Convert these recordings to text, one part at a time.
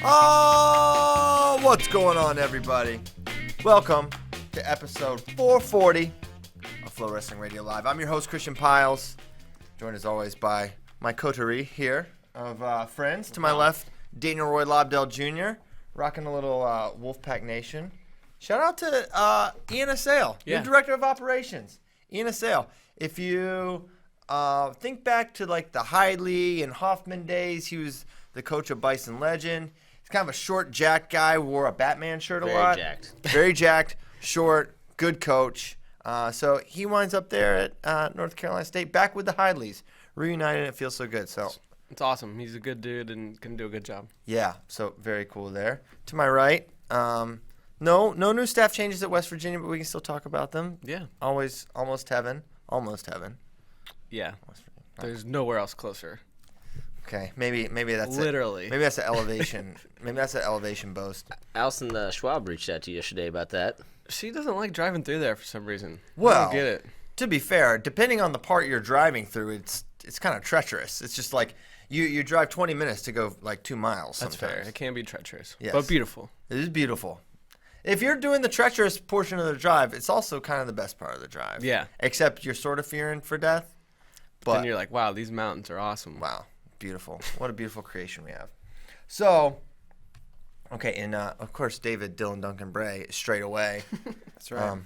Oh, what's going on, everybody? Welcome to episode 440 of FloWrestling Radio Live. I'm your host, Christian Piles, joined as always by my coterie here of friends. To my left, Daniel Roy Lobdell Jr., rocking a little Wolfpack Nation. Shout out to Ian Assail, new Director of Operations. Ian Assail. If you think back to like the Hidley and Hoffman days, he was the coach of Bison Legend. He's kind of a short, jacked guy, wore a Batman shirt a lot. Very jacked, short, good coach. So he winds up there at North Carolina State, back with the Hidleys. Reunited, and it feels so good. So it's awesome. He's a good dude and can do a good job. Yeah, so very cool there. To my right, no new staff changes at West Virginia, but we can still talk about them. Yeah. Always almost heaven. Almost heaven. Yeah. There's nowhere else closer. Okay, maybe that's literally. Maybe that's an elevation. Maybe that's an elevation boast. Alison Schwab reached out to you yesterday about that. She doesn't like driving through there for some reason. Well, I don't get it. To be fair, depending on the part you're driving through, it's kind of treacherous. It's just like you drive 20 minutes to go like 2 miles. That's sometimes. fair. It can be treacherous, yes. but beautiful. It is beautiful. If you're doing the treacherous portion of the drive, it's also kind of the best part of the drive. Yeah. Except you're sort of fearing for death. But then you're like, wow, these mountains are awesome. Wow. Beautiful. What a beautiful creation we have. So, okay, and of course, David Dylan Duncan Bray straight away. That's right.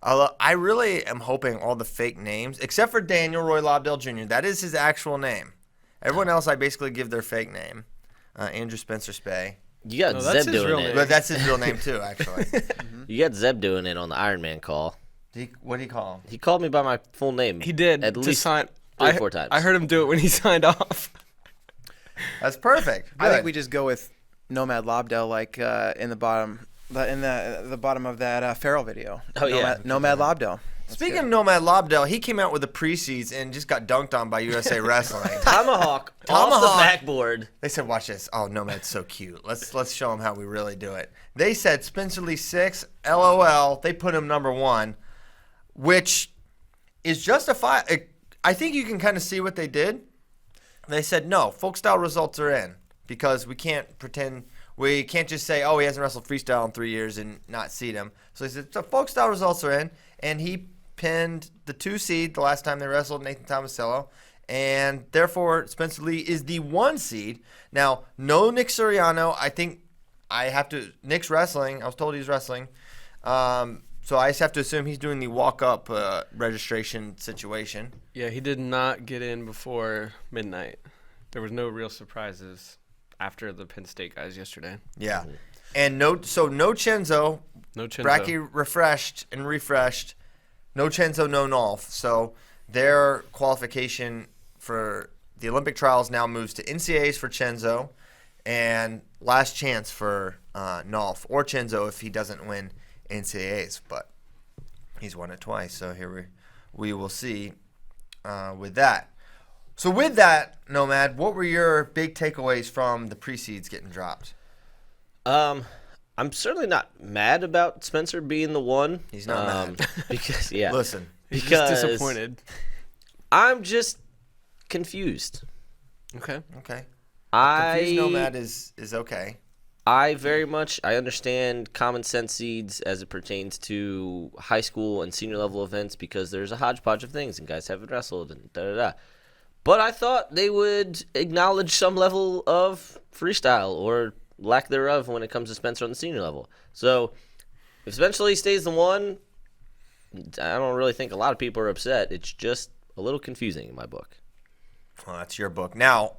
I really am hoping all the fake names, except for Daniel Roy Lobdell Jr., that is his actual name. Everyone else, I basically give their fake name. Andrew Spencer Spay. You got Zeb doing it. But that's his real name, too, actually. You got Zeb doing it on the Iron Man call. What did he call him? He called me by my full name. He did. At least three or 4 times. I heard him do it when he signed off. That's perfect. I think we just go with Nomad Lobdell, like in the bottom, the bottom of that Farrell video. Oh yeah, Nomad Lobdell. Speaking of Nomad Lobdell, he came out with the pre-seeds and just got dunked on by USA Wrestling. Tomahawk off the backboard. They said, "Watch this. Oh, Nomad's so cute. Let's show him how we really do it." They said Spencer Lee 6, LOL. They put him number 1, which is justified. I think you can kind of see what they did. They said, no, folk style results are in because we can't just say, oh, he hasn't wrestled freestyle in 3 years and not seed him. So they said, so folk style results are in, and he pinned the 2 seed the last time they wrestled, Nathan Tomasello, and therefore Spencer Lee is the 1 seed. Now, no Nick Suriano. I think Nick's wrestling. I was told he's wrestling. So I just have to assume he's doing the walk-up registration situation. Yeah, he did not get in before midnight. There was no real surprises after the Penn State guys yesterday. Yeah. And no Chenzo. No Chenzo. Bracky refreshed. No Chenzo, no Nolf. So their qualification for the Olympic trials now moves to NCAAs for Chenzo and last chance for Nolf or Chenzo if he doesn't win NCAAs, but he's won it twice, so here we will see with that. So with that, Nomad, what were your big takeaways from the pre-seeds getting dropped? I'm certainly not mad about Spencer being the 1. He's not mad. Because Listen. He's just disappointed. I'm just confused. Okay. Confused Nomad is okay. I understand common sense seeds as it pertains to high school and senior level events because there's a hodgepodge of things and guys haven't wrestled and da-da-da. But I thought they would acknowledge some level of freestyle or lack thereof when it comes to Spencer on the senior level. So if Spencer Lee stays the 1, I don't really think a lot of people are upset. It's just a little confusing in my book. Well, that's your book. Now,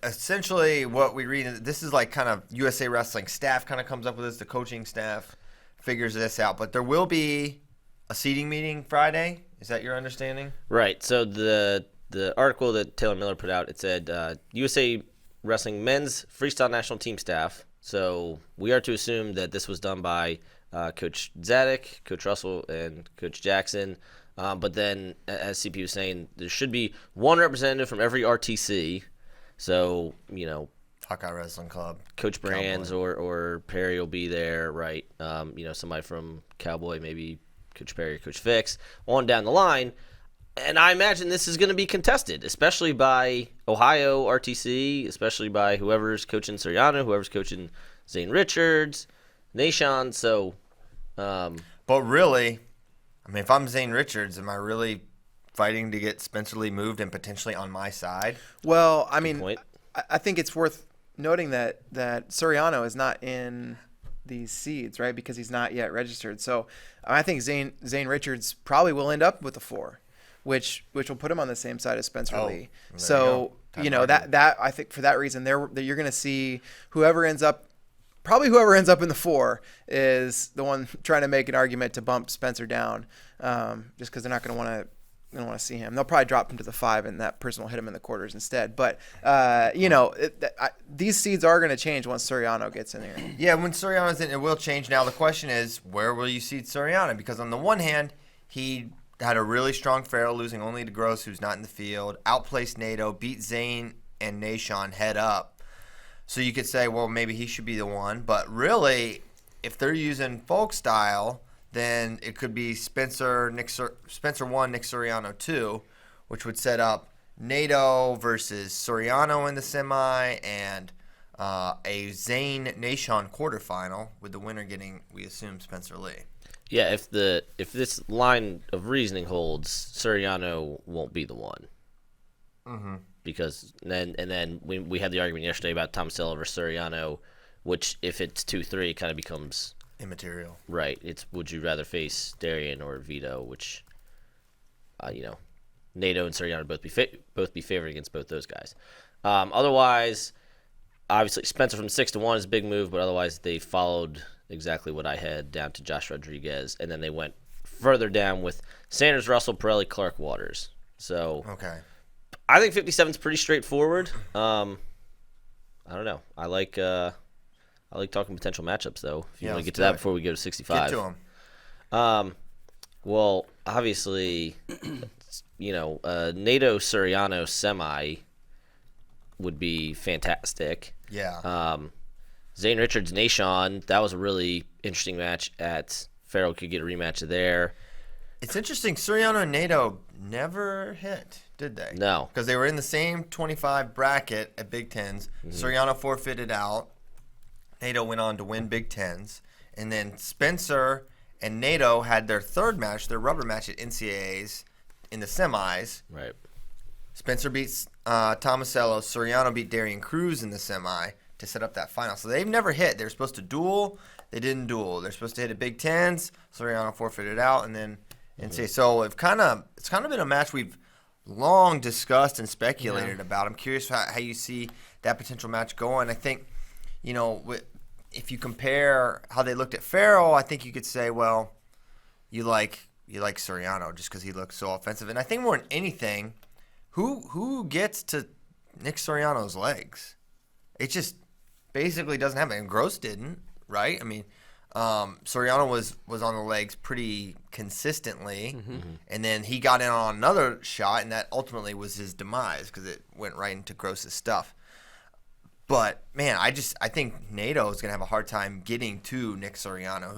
essentially what we read, this is like kind of USA Wrestling staff kind of comes up with this. The coaching staff figures this out. But there will be a seating meeting Friday. Is that your understanding? Right. So the article that Taylor Miller put out, it said USA Wrestling men's freestyle national team staff. So we are to assume that this was done by Coach Zadek, Coach Russell, and Coach Jackson. But then, as CP was saying, there should be 1 representative from every RTC. So, Hawkeye Wrestling Club. Coach Brands or Perry will be there, right? Somebody from Cowboy, maybe Coach Perry or Coach Fix, on down the line. And I imagine this is going to be contested, especially by Ohio RTC, especially by whoever's coaching Suriano, whoever's coaching Zane Richards, Nation. So, But really, I mean, if I'm Zane Richards, am I really fighting to get Spencer Lee moved and potentially on my side? Well, I mean, point. I think it's worth noting that Suriano is not in these seeds, right? Because he's not yet registered. So I think Zane Richards probably will end up with a 4, which will put him on the same side as Spencer Lee. So that I think for that reason, you're going to see whoever ends up in the 4 is the one trying to make an argument to bump Spencer down, just because they're not going to want to see him. They'll probably drop him to the 5, and that person will hit him in the quarters instead. But these seeds are going to change once Suriano gets in here. Yeah, when Suriano's in, it will change. Now the question is, where will you seed Suriano? Because on the one hand, he had a really strong Farrell, losing only to Gross, who's not in the field. Outplaced NATO, beat Zane and Nation head up. So you could say, well, maybe he should be the one. But really, if they're using folk style, then it could be Spencer 1, Nick Suriano 2, which would set up NATO versus Suriano in the semi and a Zane Nation quarterfinal, with the winner getting, we assume, Spencer Lee. Yeah, if this line of reasoning holds, Suriano won't be the one. Mm-hmm. Because then we had the argument yesterday about Tomasello versus Suriano, which if it's 2-3 kind of becomes immaterial. Right. It's would you rather face Darian or Vito, which NATO and Suriano both be favored against both those guys. Otherwise, obviously Spencer from 6-1 is a big move, but otherwise they followed exactly what I had down to Josh Rodriguez, and then they went further down with Sanders, Russell, Pirelli, Clark, Waters. So okay, I think 57 is pretty straightforward. I don't know. I like talking potential matchups though. If you want to get to that before we go to 65. Get to them. Well, obviously, NATO Suriano semi would be fantastic. Yeah. Zane Richards Nation, that was a really interesting match at Farrell could get a rematch there. It's interesting. Suriano and NATO never hit, did they? No. Because they were in the same 25 bracket at Big Tens. Mm-hmm. Suriano forfeited out. NATO went on to win Big Tens. And then Spencer and NATO had their third match, their rubber match at NCAAs in the semis. Right. Spencer beats Tomasello. Suriano beat Darian Cruz in the semi to set up that final. So they've never hit. They were supposed to duel. They didn't duel. They're supposed to hit at Big Tens. Suriano forfeited out, and then NCAA. So it's kind of been a match we've long discussed and speculated about. I'm curious how you see that potential match going. I think, if you compare how they looked at Farrell, I think you could say, well, you like Suriano just because he looks so offensive. And I think more than anything, who gets to Nick Suriano's legs? It just basically doesn't happen. And Gross didn't, right? I mean, Suriano was on the legs pretty consistently, and then he got in on another shot, and that ultimately was his demise because it went right into Gross's stuff. But man, I think NATO is gonna have a hard time getting to Nick Suriano,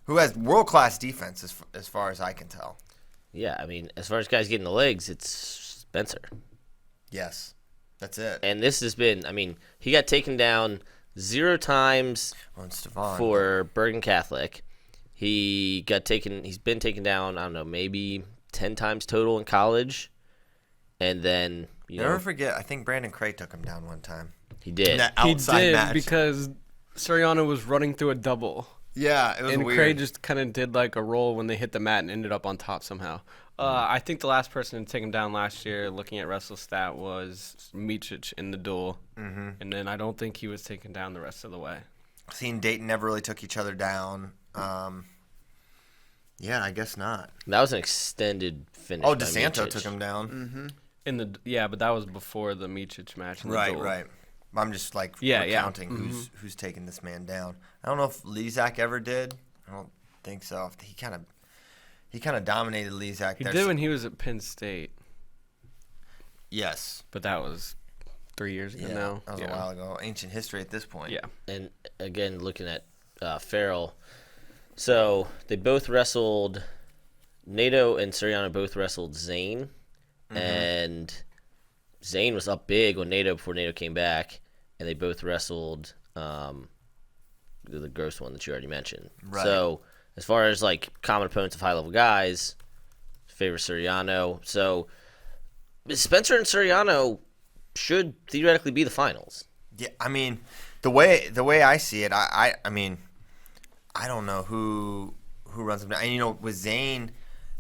who has world-class defense as far as I can tell. Yeah, I mean, as far as guys getting the legs, it's Spencer. Yes, that's it. And this has been, he got taken down 0 times for Bergen Catholic. He's been taken down, I don't know, maybe 10 times total in college. And then, never forget, I think Brandon Cray took him down one time. He did. In that outside match. Because Suriano was running through a double. Yeah, it was and weird. Cray just kind of did like a roll when they hit the mat and ended up on top somehow. I think the last person to take him down last year, looking at WrestleStat, was Micic in the duel. Mm-hmm. And then I don't think he was taken down the rest of the way. Seen Dayton never really took each other down. Yeah, I guess not. That was an extended finish. Oh, DeSanto took him down. Mm-hmm. But that was before the Micic match. In the duel. Right. I'm just counting who's taking this man down. I don't know if Lezak ever did. I don't think so. He kind of dominated Lezak. He did when he was at Penn State. Yes, but that was 3 years ago now. That was a while ago. Ancient history at this point. Yeah. And again, looking at Farrell, so they both wrestled Nato and Suriano both wrestled Zane, and Zane was up big on Nato before Nato came back, and they both wrestled the Gross one that you already mentioned. Right. So as far as like common opponents of high-level guys, favor Suriano. So Spencer and Suriano should theoretically be the finals. Yeah, I mean, the way I see it, I mean, I don't know who runs him down. And, you know, with Zane's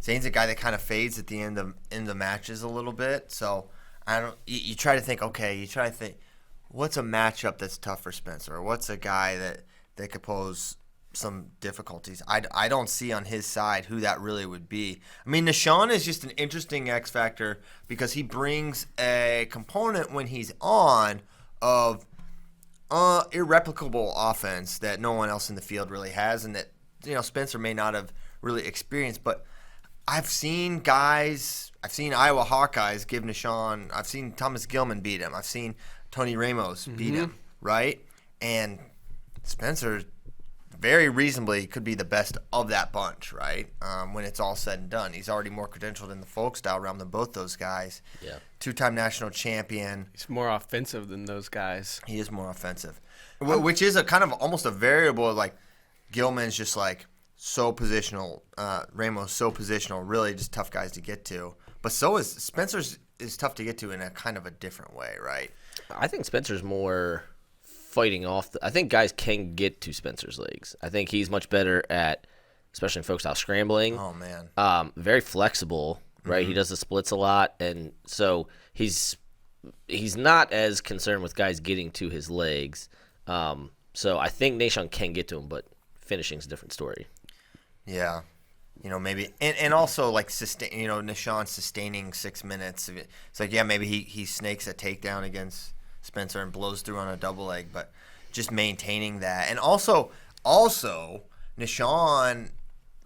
a guy that kind of fades at the end of the matches a little bit. So I don't. You try to think. Okay, you try to think. What's a matchup that's tough for Spencer? Or what's a guy that could pose some difficulties? I don't see on his side who that really would be. I mean, Nishan is just an interesting X factor because he brings a component when he's on of irreplicable offense that no one else in the field really has, and that, you know, Spencer may not have really experienced. But I've seen Iowa Hawkeyes give Nishan. I've seen Thomas Gilman beat him. I've seen Tony Ramos beat him, right? And Spencer very reasonably could be the best of that bunch, right? When it's all said and done. He's already more credentialed in the folk style realm than both those guys. Yeah. Two-time national champion. He's more offensive than those guys. He is more offensive, which is a kind of almost a variable. Like Gilman's just like so positional. Ramos so positional. Really just tough guys to get to. But so is Spencer's is tough to get to in a kind of a different way, right? I think Spencer's more fighting off. I think guys can get to Spencer's legs. I think he's much better at, especially in folk style scrambling. Oh man. Very flexible, right? He does the splits a lot, and so he's not as concerned with guys getting to his legs. So I think Nashon can get to him, but finishing's a different story. Yeah. You know, maybe, and also like Nishan sustaining 6 minutes. It's like, yeah, maybe he snakes a takedown against Spencer and blows through on a double leg, but just maintaining that. And also Nishan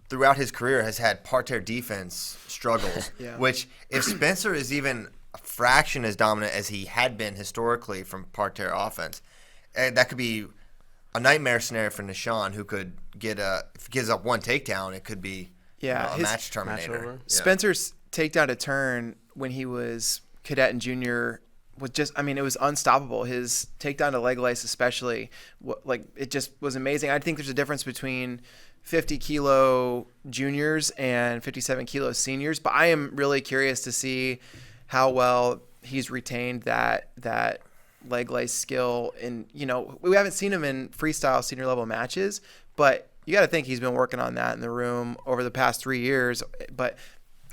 throughout his career has had parterre defense struggles, which if Spencer is even a fraction as dominant as he had been historically from parterre offense, that could be a nightmare scenario for Nishan, who could if he gives up one takedown, it could be a match terminator. Spencer's takedown to turn when he was cadet and junior was just, I mean, it was unstoppable. His takedown to leg lace especially, it just was amazing. I think there's a difference between 50-kilo juniors and 57-kilo seniors, but I am really curious to see how well he's retained that leg lace skill. And, you know, we haven't seen him in freestyle senior level matches, but you got to think he's been working on that in the room over the past 3 years. But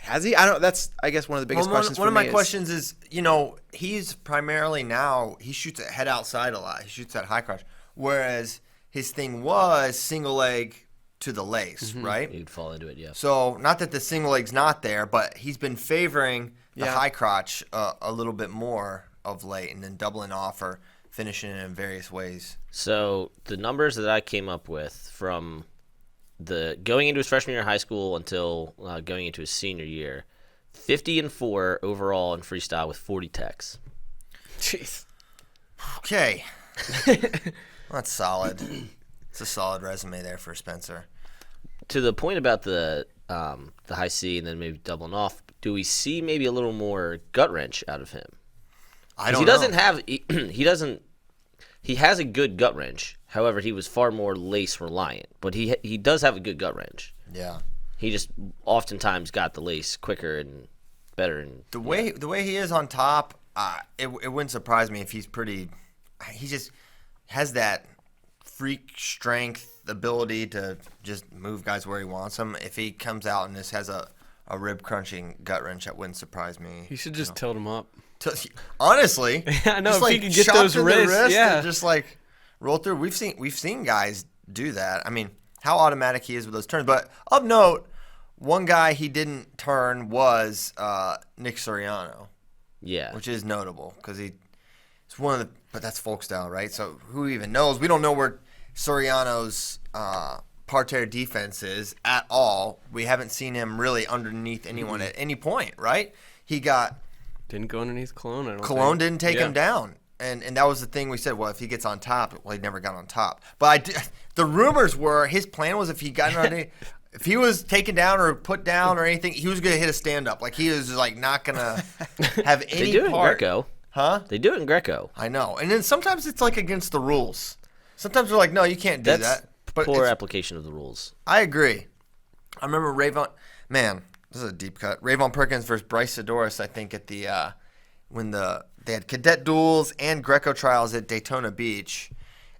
has he? That's, I guess, one of the biggest questions for me. One of my questions is, you know, he's primarily now, he shoots at head outside a lot. He shoots at high crotch, whereas his thing was single leg to the lace, right? He'd fall into it, yeah. So not that the single leg's not there, but he's been favoring the high crotch a little bit more of late, and then doubling off or finishing it in various ways. So the numbers that I came up with from the going into his freshman year of high school until going into his senior year, 50-4 overall in freestyle with 40 techs. Jeez. Okay. That's solid. It's a solid resume there for Spencer. To the point about the high C and then maybe doubling off, do we see maybe a little more gut wrench out of him? He has a good gut wrench. However, he was far more lace reliant, but he does have a good gut wrench. Yeah. He just oftentimes got the lace quicker and better. And the way he is on top, it wouldn't surprise me if he just has that freak strength ability to just move guys where he wants them. If he comes out and just has a rib crunching gut wrench, that wouldn't surprise me. He should just tilt him up. Honestly, I know, just if he could get those wrists, and just like roll through. We've seen guys do that. I mean, how automatic he is with those turns. But of note, one guy he didn't turn was Nick Suriano. Yeah, which is notable because it's one of the. But that's folk style, right? So who even knows? We don't know where Suriano's parterre defense is at all. We haven't seen him really underneath anyone at any point, right? He didn't go underneath Cologne. I don't Cologne think. didn't take him down, and that was the thing we said. Well, if he gets on top, he never got on top. But the rumors were his plan was if he got underneath, If he was taken down or put down or anything, he was gonna hit a stand up. Like he was like not gonna have any They do it in part. Greco. Huh? They do it in Greco. I know. And then sometimes it's like against the rules. Sometimes they're like, no, you can't do That's that. But poor application of the rules. I agree. I remember man, this is a deep cut. Rayvon Perkins versus Bryce Sidoris, I think, at the when they had cadet duels and Greco trials at Daytona Beach,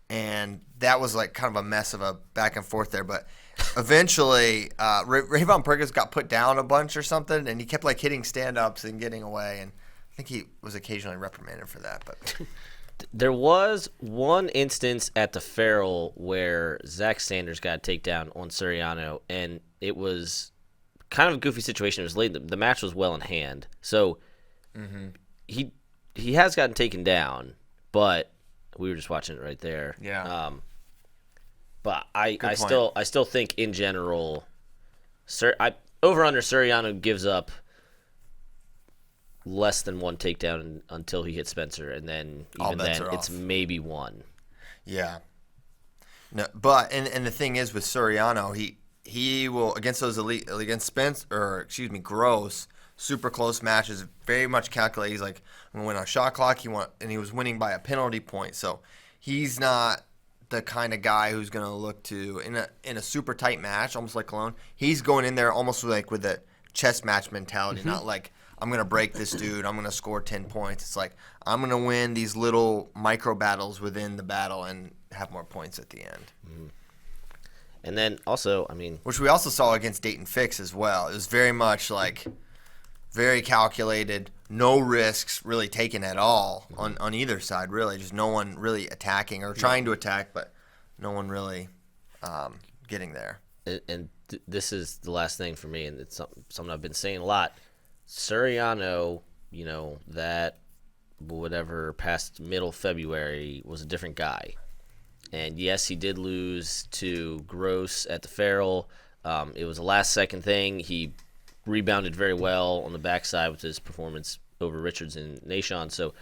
and that was like kind of a mess of a back and forth there. But eventually, Rayvon Perkins got put down a bunch or something, and he kept like hitting stand ups and getting away, and I think he was occasionally reprimanded for that. But There was one instance at the Farrell where Zach Sanders got a takedown on Suriano, and it was kind of a goofy situation. It was late. The match was well in hand, so he has gotten taken down, but we were just watching it right there. Yeah. But I point. still think in general, over under Suriano gives up less than one takedown until he hits Spencer, and then All even bets then are it's off. maybe one. yeah. No, but and the thing is with Suriano, he will against those Gross, super close matches, very much calculated. He's like, I'm gonna win on shot clock. And he was winning by a penalty point, so he's not the kind of guy who's gonna look to in a super tight match, almost like Cologne. He's going in there almost like with a chess match mentality, not like I'm gonna break this dude. I'm gonna score 10 points. It's like I'm gonna win these little micro battles within the battle and have more points at the end. And then also, I mean, Which we also saw against Dayton Fix as well. It was very much like very calculated, no risks really taken at all on either side, really. Just no one really attacking or trying to attack, but no one really getting there. this is the last thing for me, and it's something I've been saying a lot. Suriano, that whatever past middle February was a different guy. And yes, he did lose to Gross at the Farrell. It was a last-second thing. He rebounded very well on the backside with his performance over Richards and Nashon. So,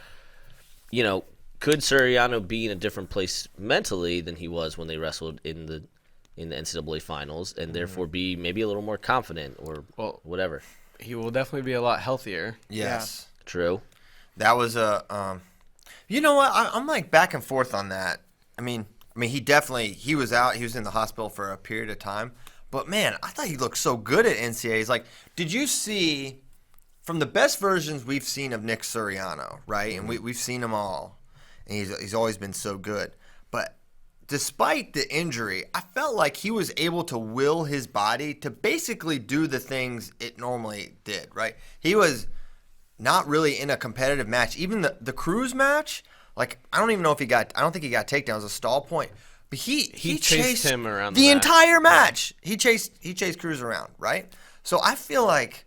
could Suriano be in a different place mentally than he was when they wrestled in the NCAA finals, and therefore be maybe a little more confident or whatever? He will definitely be a lot healthier. Yes. Yeah. True. That was a you know what? I'm like back and forth on that. I mean he was out. He was in the hospital for a period of time. But man, I thought he looked so good at NCAAs. Like, did you see from the best versions we've seen of Nick Suriano, right? And we've seen them all, and he's always been so good. But despite the injury, I felt like he was able to will his body to basically do the things it normally did, right? He was not really in a competitive match. Even the Cruz match, like I don't think he got takedowns. It was a stall point. But he chased him around the the entire match. He chased Cruz around, right? So I feel like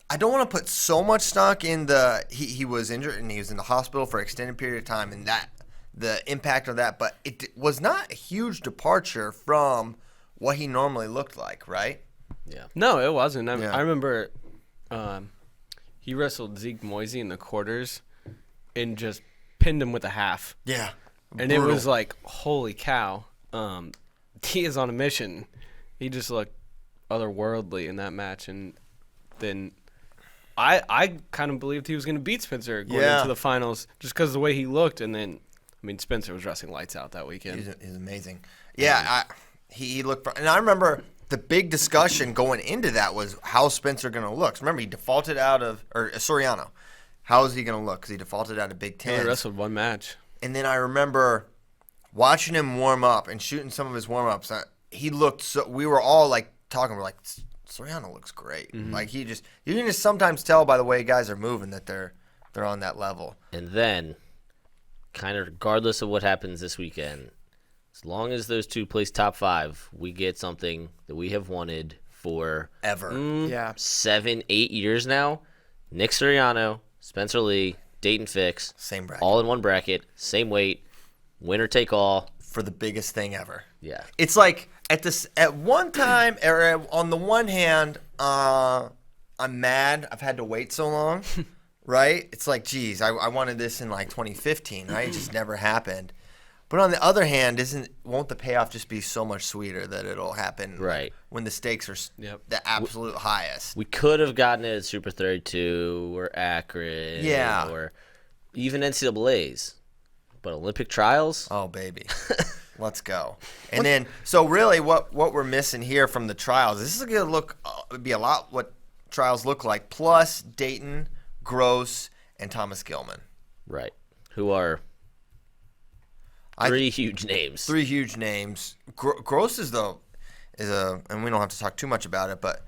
I don't want to put so much stock in he was injured and he was in the hospital for an extended period of time and that the impact of that, but it was not a huge departure from what he normally looked like, right? Yeah. No, it wasn't. Yeah. I remember he wrestled Zeke Moisey in the quarters and just pinned him with a half. Yeah. And it was like, holy cow. He is on a mission. He just looked otherworldly in that match. And then I kind of believed he was going to beat Spencer going into the finals just because of the way he looked. And then, Spencer was wrestling lights out that weekend. He's amazing. Yeah, he looked – and I remember the big discussion going into that was how Spencer going to look. So remember, he defaulted out of – or Suriano. How is he going to look? Because he defaulted out of Big Ten. He only wrestled one match. And then I remember watching him warm up and shooting some of his warm-ups. He looked so – we were all, like, talking. We're like, Suriano looks great. Mm-hmm. Like, you can just sometimes tell by the way guys are moving that they're on that level. And then, kind of regardless of what happens this weekend, as long as those two place top 5, we get something that we have wanted for Ever. 7-8 years now. Nick Suriano, Spencer Lee, Dayton Fix. Same bracket. All in one bracket, same weight, winner take all. For the biggest thing ever. Yeah. It's like at one time, or on the one hand, I'm mad I've had to wait so long, right? It's like, geez, I wanted this in like 2015, right? It just never happened. But on the other hand, won't the payoff just be so much sweeter that it'll happen Right. when the stakes are Yep. the absolute highest? We could have gotten it at Super 32 or Akron. Yeah. Or even NCAAs. But Olympic trials? Oh, baby. Let's go. And then, so really what we're missing here from the trials, this is going to be a lot what trials look like, plus Dayton, Gross, and Thomas Gilman. Right. Who are three huge names. Three huge names. Gross is a, and we don't have to talk too much about it, but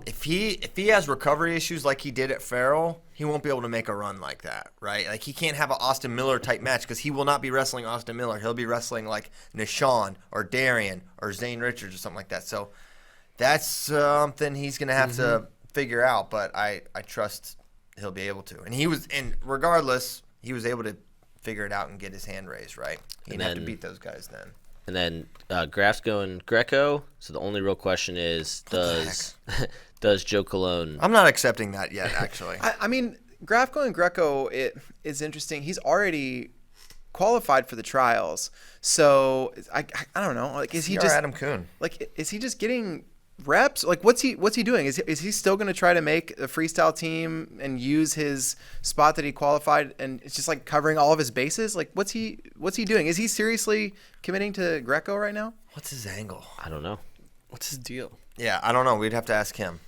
if he has recovery issues like he did at Farrell, he won't be able to make a run like that, right? Like he can't have an Austin Miller type match because he will not be wrestling Austin Miller. He'll be wrestling like Nishan or Darian or Zane Richards or something like that. So that's something he's going to have to figure out, but I trust he'll be able to. And regardless, he was able to figure it out and get his hand raised, right? He didn't have to beat those guys then. And then Graf's going Greco. So the only real question is, does Joe Colon? I'm not accepting that yet, actually. I mean, Graf going Greco is interesting. He's already qualified for the trials, so I don't know. Like, is he just Adam Kuhn? Like, is he just getting reps? Like, what's he doing? Is he still going to try to make a freestyle team and use his spot that he qualified, and it's just like covering all of his bases? Like, what's he doing? Is he seriously committing to Greco right now? What's his angle? I don't know. What's his deal? Yeah, I don't know. We'd have to ask him.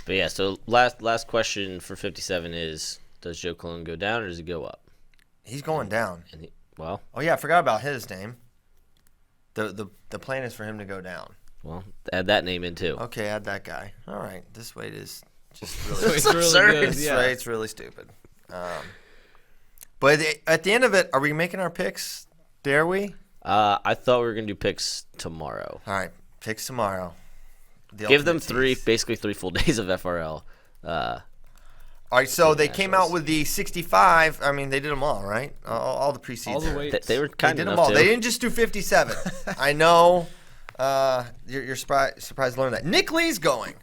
But yeah, so last question for 57 is, does Joe Colon go down or does he go up? He's going down. And Oh yeah, I forgot about his name. The plan is for him to go down. well, add that name in too. Okay, add that guy. All right, this weight is just So really it's really absurd. good. This Yeah. weight's really stupid. But at the end of it, are we making our picks? Dare we? I thought we were gonna do picks tomorrow. All right, picks tomorrow. Give them Ultimate basically 3 full days of FRL. All right, so they came out with the 65. I mean, they did them all, right? All the preseasons. All the weights. They were They kind did enough them all. to. They didn't just do 57. I know. You're surprised to learn that. Nick Lee's going.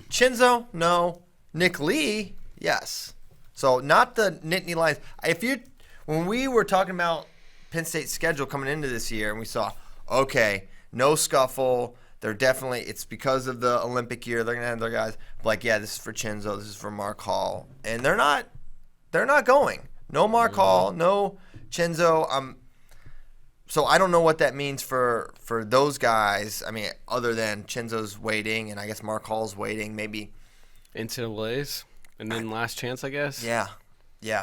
Chinzo, no. Nick Lee, yes. So not the Nittany Lions. When we were talking about Penn State's schedule coming into this year, and we saw, okay, no scuffle. It's because of the Olympic year. They're gonna have their guys like, yeah, this is for Chinzo, this is for Mark Hall, and they're not going. No Mark Hall, no Chinzo. So I don't know what that means for those guys. I mean, other than Chinzo's waiting, and I guess Mark Hall's waiting, maybe. Into the Blaze, and then last chance, I guess. Yeah.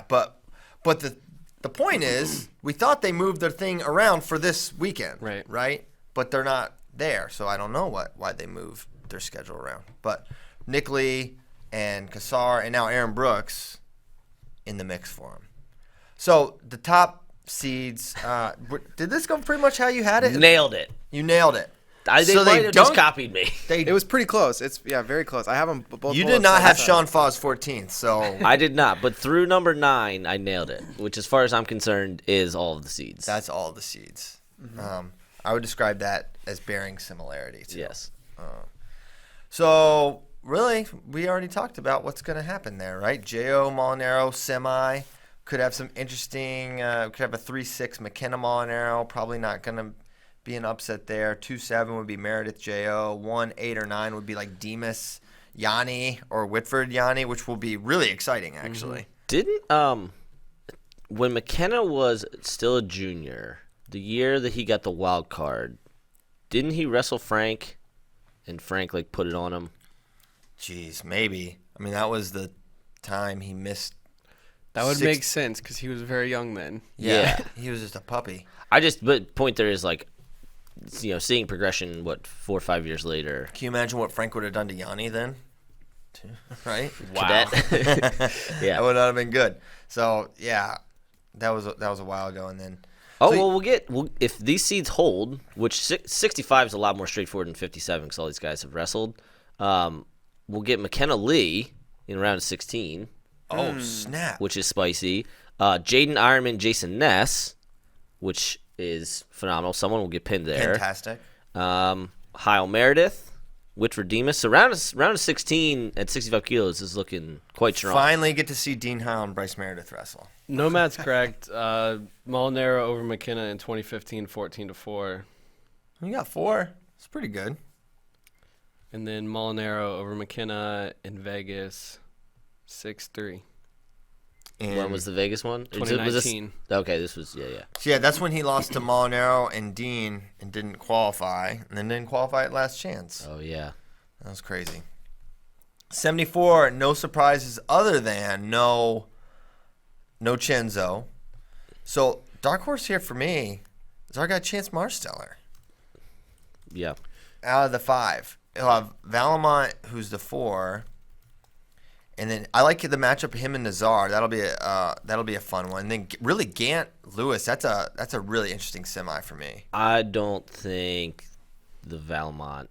But the point is, we thought they moved their thing around for this weekend, right? But they're not there, so I don't know why they moved their schedule around. But Nick Lee and Kassar and now Aaron Brooks in the mix for him. So the top seeds, did this go pretty much how you had it? Nailed it. You nailed it. They might have just copied me. It was pretty close. It's very close. I have them both. You did not have Sean Foss 14th, so I did not, but through number 9, I nailed it, which, as far as I'm concerned, is all of the seeds. that's all the seeds. I would describe that as bearing similarity. Too. Yes. So really, we already talked about what's going to happen there, right? J.O. Molinaro semi could have some interesting. Could have a 3-6 McKenna Molinaro. Probably not going to be an upset there. 2-7 would be Meredith J.O. 1-8 or 9 would be like Demas Yanni or Whitford Yanni, which will be really exciting actually. Didn't when McKenna was still a junior, the year that he got the wild card, didn't he wrestle Frank, and Frank like put it on him? Jeez, maybe. I mean, that was the time he missed. That would make sense because he was very young then. Yeah. He was just a puppy. But point there is like, seeing progression, 4 or 5 years later. Can you imagine what Frank would have done to Yanni then? Right? Wow. Yeah. That would not have been good. So yeah, that was a while ago, and then. Oh, so we'll if these seeds hold, which 65 is a lot more straightforward than 57 because all these guys have wrestled. We'll get McKenna Lee in round of 16. Oh snap! Which is spicy. Jaden Ironman, Jason Ness, which is phenomenal. Someone will get pinned there. Fantastic. Heil Meredith, Whitford Demas. So round of 16 at 65 kilos is looking quite strong. Finally get to see Dean Howe and Bryce Meredith wrestle. Nomad's correct. Molinaro over McKenna in 2015, 14-4. You got 4. It's pretty good. And then Molinaro over McKenna in Vegas, 6-3. And When was the Vegas one? 2019. This was, yeah. So, yeah, that's when he lost to Molinaro and Dean and didn't qualify, and then didn't qualify at last chance. Oh, yeah. That was crazy. 74, no surprises other than no Chenzo. So, dark horse here for me is our guy Chance Marsteller. Yeah. Out of the 5. He'll have Valamont, who's the 4. And then I like the matchup of him and Nazar. That'll be a fun one. And then really Gant Lewis. That's a really interesting semi for me. I don't think the Valmont.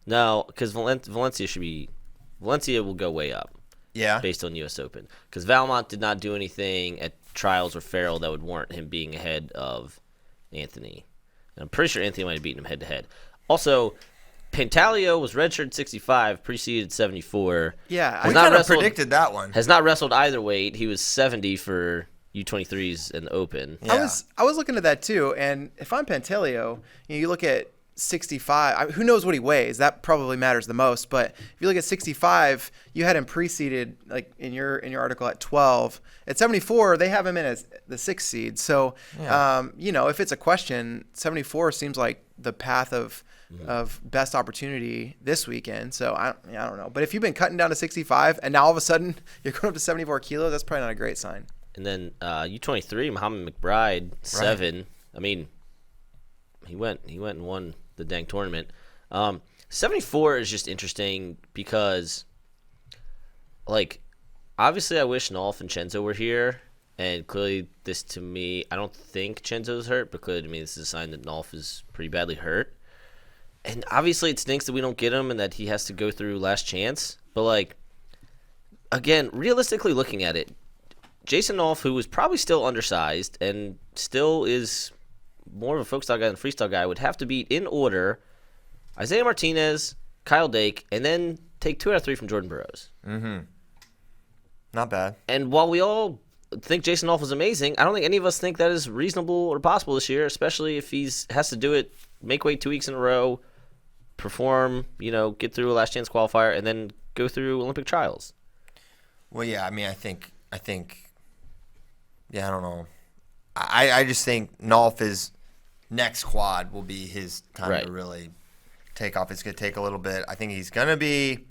No, because Valencia will go way up. Yeah. Based on U.S. Open, because Valmont did not do anything at trials or Farrell that would warrant him being ahead of Anthony. And I'm pretty sure Anthony might have beaten him head to head. Also, Pantaleo was redshirt 65, preceded 74. Yeah, We kind of predicted that one. Has not wrestled either weight. He was 70 for U23s in the Open. Yeah. I was looking at that too, and if I'm Pantaleo, you look at 65. Who knows what he weighs? That probably matters the most. But if you look at 65, you had him preceded like in your article at 12. At 74, they have him in as the 6th seed. So, if it's a question, 74 seems like the path of best opportunity this weekend. So I don't know. But if you've been cutting down to 65 and now all of a sudden you're going up to 74 kilos, that's probably not a great sign. And then U23, Muhammad McBride, 7. Right. I mean, he went and won the dang tournament. 74 is just interesting because, like, obviously I wish Nolf and Chenzo were here. And clearly this, to me, I don't think Chenzo's hurt, but clearly to me this is a sign that Nolf is pretty badly hurt. And obviously it stinks that we don't get him and that he has to go through last chance. But, like, again, realistically looking at it, Jason Nolf, who was probably still undersized and still is more of a folk style guy than a freestyle guy, would have to beat in order Isaiah Martinez, Kyle Dake, and then take 2 out of 3 from Jordan Burroughs. Mm-hmm. Not bad. And while we all think Jason Nolf was amazing, I don't think any of us think that is reasonable or possible this year, especially if has to do it, make weight 2 weeks in a row, perform, get through a last chance qualifier, and then go through Olympic trials. Well, yeah, I mean, I think, I don't know. I just think Nolf's next quad will be his time to really take off. It's going to take a little bit. I think he's going to be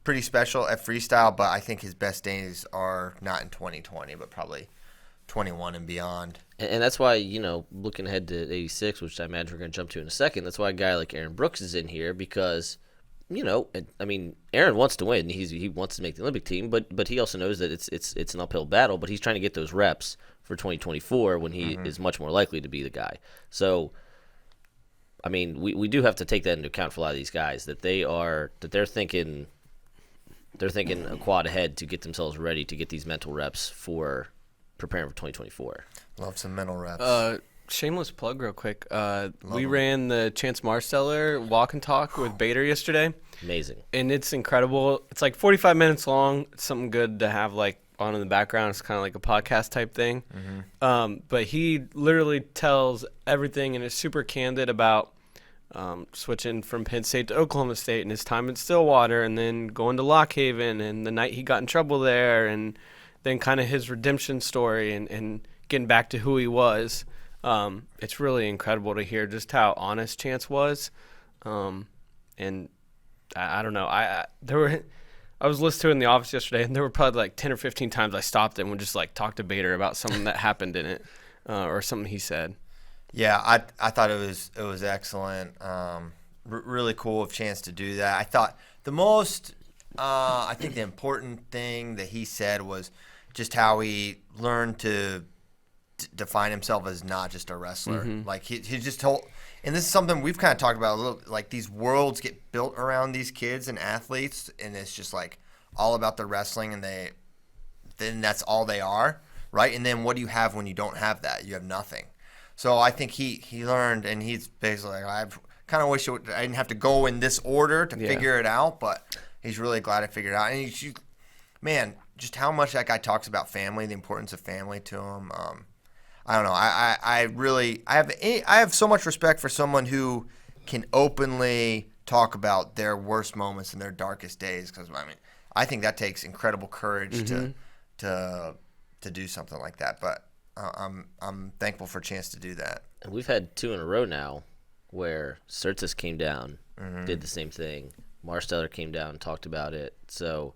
pretty special at freestyle, but I think his best days are not in 2020, but probably 21 and beyond. And that's why, looking ahead to 86, which I imagine we're going to jump to in a second, that's why a guy like Aaron Brooks is in here because, I mean, Aaron wants to win. He wants to make the Olympic team, but he also knows that it's an uphill battle, but he's trying to get those reps for 2024 when he is much more likely to be the guy. So, I mean, we do have to take that into account for a lot of these guys, that they're thinking a quad ahead to get themselves ready to get these mental reps for preparing for 2024. Love some mental reps. Shameless plug real quick. We ran the Chance Marsteller walk and talk with Bader yesterday. Amazing. And it's incredible. It's like 45 minutes long. It's something good to have like on in the background. It's kind of like a podcast type thing. Mm-hmm. But he literally tells everything and is super candid about switching from Penn State to Oklahoma State and his time in Stillwater and then going to Lock Haven and the night he got in trouble there and then kind of his redemption story and getting back to who he was. It's really incredible to hear just how honest Chance was. And I don't know. I was listening to it in the office yesterday, and there were probably like 10 or 15 times I stopped and would just like talk to Bader about something that happened in it or something he said. Yeah, I thought it was excellent. Really cool of Chance to do that. I thought I think the important thing that he said was just how he learned to define himself as not just a wrestler. Mm-hmm. Like he just told, and this is something we've kind of talked about a little, like these worlds get built around these kids and athletes, and it's just like all about the wrestling, and then that's all they are, right? And then what do you have when you don't have that? You have nothing. So I think he learned, and he's basically like, I've kind of wish I didn't have to go in this order to figure it out, but he's really glad I figured it out. And man, just how much that guy talks about family, the importance of family to him. I don't know. I have so much respect for someone who can openly talk about their worst moments and their darkest days, because I think that takes incredible courage to do something like that. But I'm thankful for a chance to do that. And we've had 2 in a row now where Surtis came down, did the same thing. Marsteller came down, talked about it. So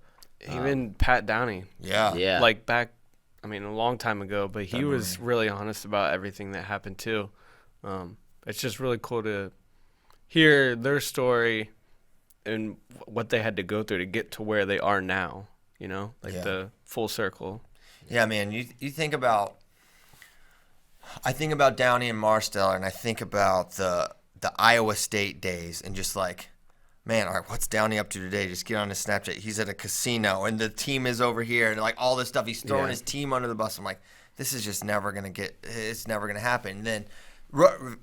even Pat Downey. Yeah. Like back, a long time ago, but he was really honest about everything that happened too. It's just really cool to hear their story and what they had to go through to get to where they are now, the full circle. Yeah, man, you think about, I think about Downey and Marsteller, and I think about the Iowa State days, and just like, man, all right, what's Downey up to today? Just get on his Snapchat. He's at a casino, and the team is over here, and like all this stuff. He's throwing his team under the bus. I'm like, this is just never it's never gonna happen. And then,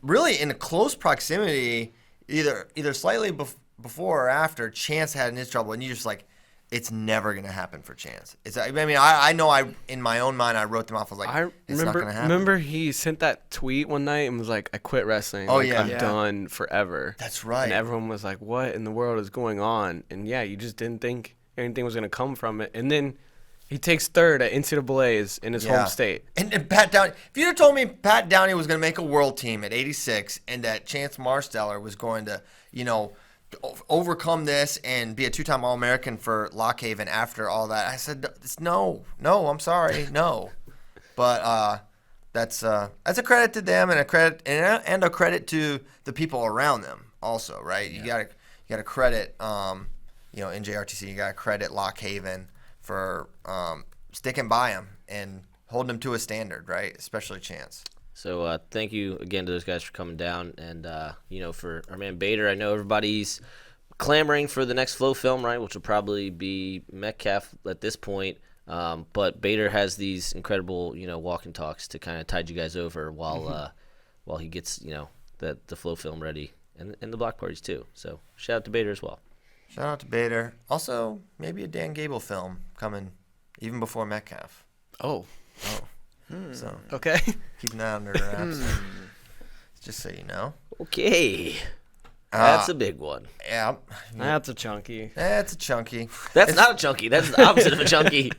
really in close proximity, either slightly before or after, Chance had in his trouble, and you just like, it's never gonna happen for Chance. I know in my own mind I wrote them off. I was like, it's not gonna happen. Remember he sent that tweet one night and was like, I quit wrestling. Oh, I'm done forever. That's right. And everyone was like, what in the world is going on? And you just didn't think anything was gonna come from it. And then he takes third at NCAA's in his home state. And Pat Downey, if you'd have told me Pat Downey was gonna make a world team at 86 and that Chance Marsteller was going to, overcome this and be a 2-time All-American for Lock Haven after all that, I said, no, I'm sorry, no. But that's a credit to them and a credit to the people around them also, right? Yeah. You gotta credit NJRTC, you gotta credit Lock Haven for sticking by him and holding him to a standard, right? Especially Chance. So thank you again to those guys for coming down. And, for our man Bader, I know everybody's clamoring for the next Flow film, right, which will probably be Metcalf at this point. But Bader has these incredible, walk and talks to kind of tide you guys over while he gets, the Flow film ready. And the block parties, too. So shout out to Bader as well. Shout out to Bader. Also, maybe a Dan Gable film coming even before Metcalf. Oh. So okay, keep an eye under wraps. Just so you know. Okay, that's a big one. Yeah, that's a chunky. That's a chunky. That's not a chunky. That's the opposite of a chunky.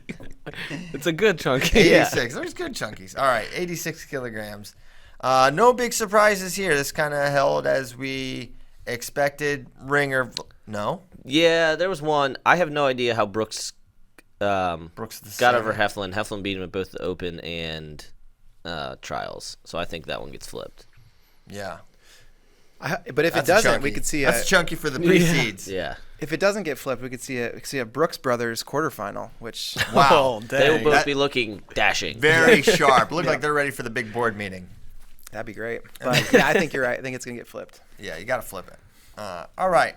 It's a good chunky. 86. There's good chunkies. All right, 86 kilograms. No big surprises here. This kind of held as we expected. Ringer, no. Yeah, there was one. I have no idea how Brooks got over Heflin. Heflin beat him at both the Open and trials. So I think that one gets flipped. Yeah. But if it doesn't, we could see that's chunky for the pre-seeds. Yeah. If it doesn't get flipped, we could see a Brooks Brothers quarterfinal, which wow, they will both be looking dashing, very sharp. Look like they're ready for the big board meeting. That'd be great. But yeah, I think you're right. I think it's gonna get flipped. Yeah, you got to flip it. All right.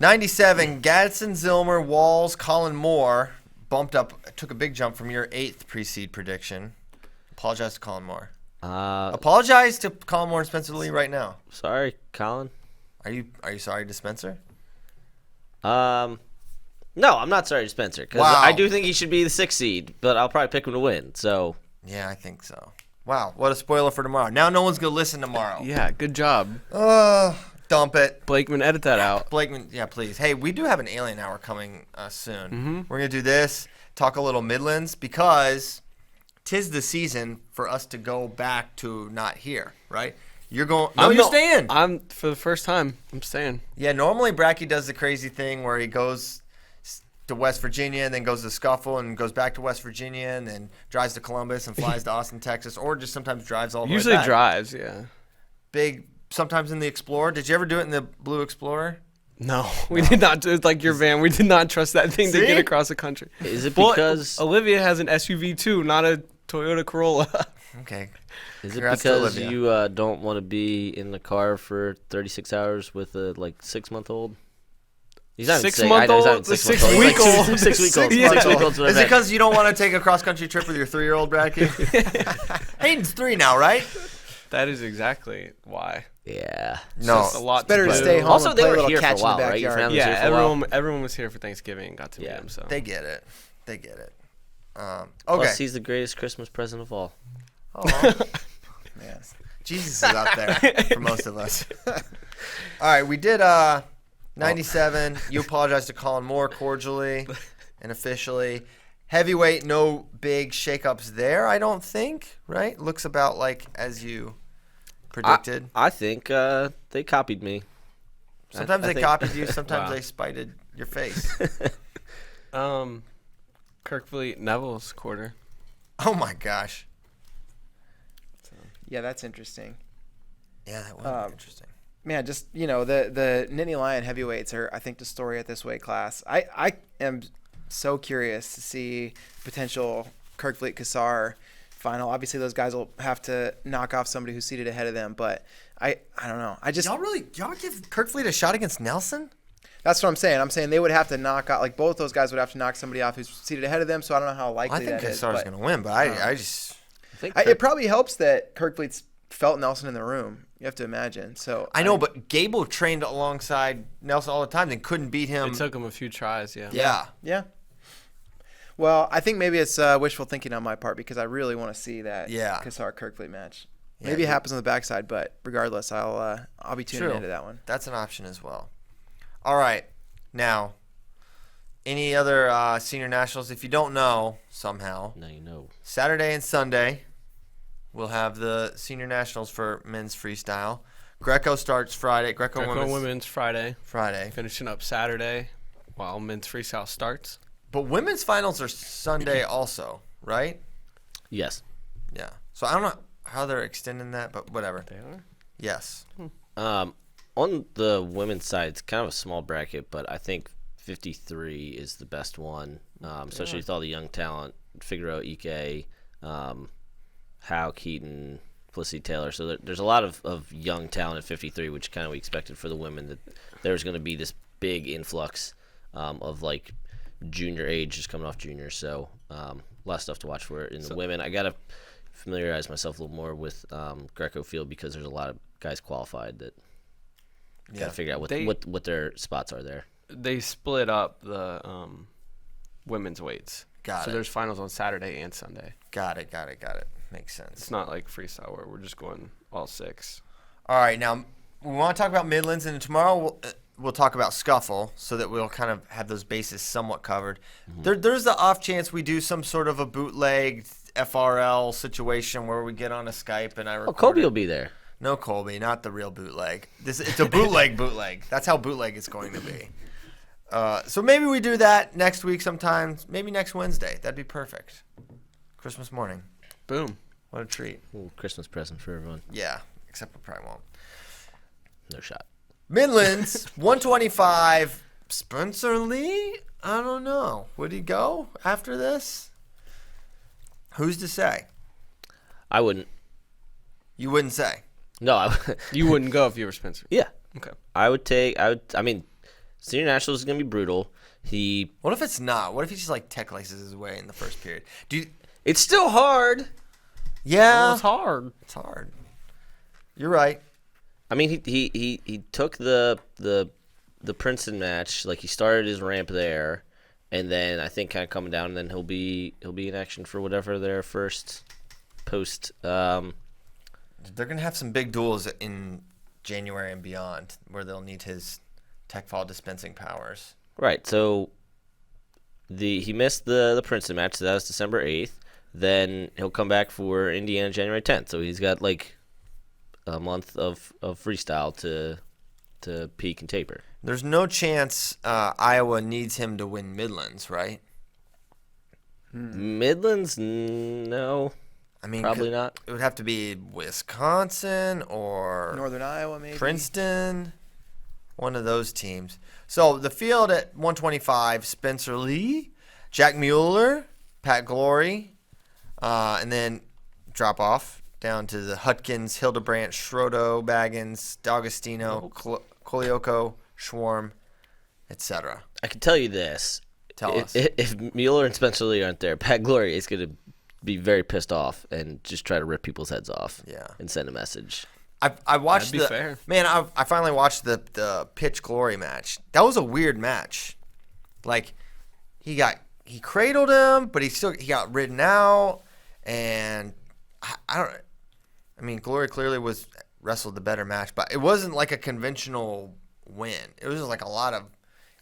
97, Gadsden, Zilmer, Walls, Colin Moore bumped up, took a big jump from your 8th pre-seed prediction. Apologize to Colin Moore. Apologize to Colin Moore and Spencer Lee right now. Sorry, Colin. Are you sorry to Spencer? No, I'm not sorry to Spencer because I do think he should be the 6th seed, but I'll probably pick him to win. So yeah, I think so. Wow, what a spoiler for tomorrow. Now no one's gonna listen tomorrow. Yeah, good job. Dump it. Blakeman, edit that out. Blakeman, yeah, please. Hey, we do have an Alien Hour coming soon. Mm-hmm. We're going to do this, talk a little Midlands, because 'tis the season for us to go back to not here, right? You're going. No, you're staying. I'm for the first time. I'm staying. Yeah, normally Bracky does the crazy thing where he goes to West Virginia and then goes to Scuffle and goes back to West Virginia and then drives to Columbus and flies to Austin, Texas, or just sometimes drives all the way back. Usually drives, yeah. Sometimes in the Explorer. Did you ever do it in the Blue Explorer? No, we did not. It's like your van. We did not trust that thing to get across the country. Is it because Olivia has an SUV too, not a Toyota Corolla? Okay. Is it because you don't want to be in the car for 36 hours with a 6-month-old? He's not 6-month-old. 6-week-old. 6-week-old. Is it because you don't want to take a cross-country trip with your 3-year-old, Bracky? Hayden's 3 now, right? That is exactly why. Yeah. No. Just a lot. It's better to do. stay home Also, and they play a were little here for a catch in while, the right? Your backyard. family- was here Yeah, for a while. everyone was here for Thanksgiving and got to meet him. So They get it. They get it. Okay. Plus, he's the greatest Christmas present of all. Oh, Man. Jesus is out there for most of us. All right, we did 97. You apologize to Colin Moore cordially and officially. Heavyweight, no big shakeups there, I don't think, right? Looks about like as you predicted. I think they copied me. Sometimes I they think- copied you, sometimes Wow. they spited your face. Kirkfleet Neville's quarter. Oh my gosh. Yeah, that's interesting. Yeah, that would be interesting. Man, just the Nittany Lion heavyweights are, I think, the story at this weight class. I am so curious to see potential Kirkfleet Kassar final. Obviously, those guys will have to knock off somebody who's seated ahead of them, but I don't know. Y'all give Kirkfleet a shot against Nelson? That's what I'm saying. I'm saying they would have to knock out, like, both those guys would have to knock somebody off who's seated ahead of them. So I don't know how likely I think that is. Kassar's but going to win, but I just it probably helps that Kirkfleet's felt Nelson in the room. You have to imagine. So I know, but Gable trained alongside Nelson all the time and couldn't beat him. It took him a few tries. Yeah. Yeah. Well, I think maybe it's wishful thinking on my part because I really want to see that Kassar Kirkfleet match. Yeah, Maybe it happens on the backside, but regardless, I'll be tuning True. into that one. That's an option as well. All right. Now, any other senior nationals? If you don't know, somehow, Now you know. Saturday and Sunday, we'll have the senior nationals for men's freestyle. Greco starts Friday. Greco Women's Friday. Friday. Finishing up Saturday while men's freestyle starts. But women's finals are Sunday also, right? Yes. Yeah. So I don't know how they're extending that, but whatever. They are. Yes. On the women's side, it's kind of a small bracket, but I think 53 is the best one, especially with all the young talent. Figueroa, Ike, Howe, Keaton, Felicity Taylor. So there's a lot of young talent at 53, which kind of we expected for the women, that there's going to be this big influx of, like, junior age just coming off junior. So a lot of stuff to watch for in the women. I got to familiarize myself a little more with Greco field because there's a lot of guys qualified that got to figure out what their spots are there. They split up the women's weights. Got so it. there's finals on Saturday and Sunday. Got it. Makes sense. It's not like freestyle where we're just going all 6. All right, now we want to talk about Midlands, and tomorrow we'll talk about Scuffle so that we'll kind of have those bases somewhat covered. There's the off chance we do some sort of a bootleg FRL situation where we get on a Skype and I record. Oh, Kobe it. will be there. No, Colby, not the real bootleg. It's a bootleg. That's how bootleg it's going to be. So maybe we do that next week sometime. Maybe next Wednesday. That'd be perfect. Christmas morning. Boom. What a treat. Ooh, Christmas present for everyone. Yeah, except we probably won't. No shot. Midlands, 125. Spencer Lee? I don't know. Would he go after this? Who's to say? I wouldn't. You wouldn't say. No, You wouldn't go if you were Spencer. yeah. Okay. I mean, senior nationals is going to be brutal. What if it's not? What if he just like tech laces his way in the first period? It's still hard. Yeah. It's hard. It's hard. You're right. I mean, he took the Princeton match, like he started his ramp there, and then I think kind of coming down, and then he'll be in action for whatever their first post. They're going to have some big duels in January and beyond where they'll need his tech fall dispensing powers. Right. So he missed the Princeton match, so that was December 8th. Then he'll come back for Indiana January 10th. So he's got like a month of freestyle to peak and taper. There's no chance Iowa needs him to win Midlands, right? Midlands, no. I mean, Probably not. It would have to be Wisconsin or Northern Iowa, maybe. Princeton, one of those teams. So the field at 125, Spencer Lee, Jack Mueller, Pat Glory, and then drop off down to the Hutkins, Hildebrandt, Schrodo, Baggins, D'Agostino, Kolioko, Schwarm, etc. I can tell you this. Tell us. If Mueller and Spencer Lee aren't there, Pat Glory is going to be very pissed off and just try to rip people's heads off Yeah. and send a message. I watched That'd be fair. Man, I finally watched the Pitch Glory match. That was a weird match. Like he cradled him, but he got ridden out, and I mean, Glory clearly wrestled the better match, but it wasn't like a conventional win. It was just like a lot of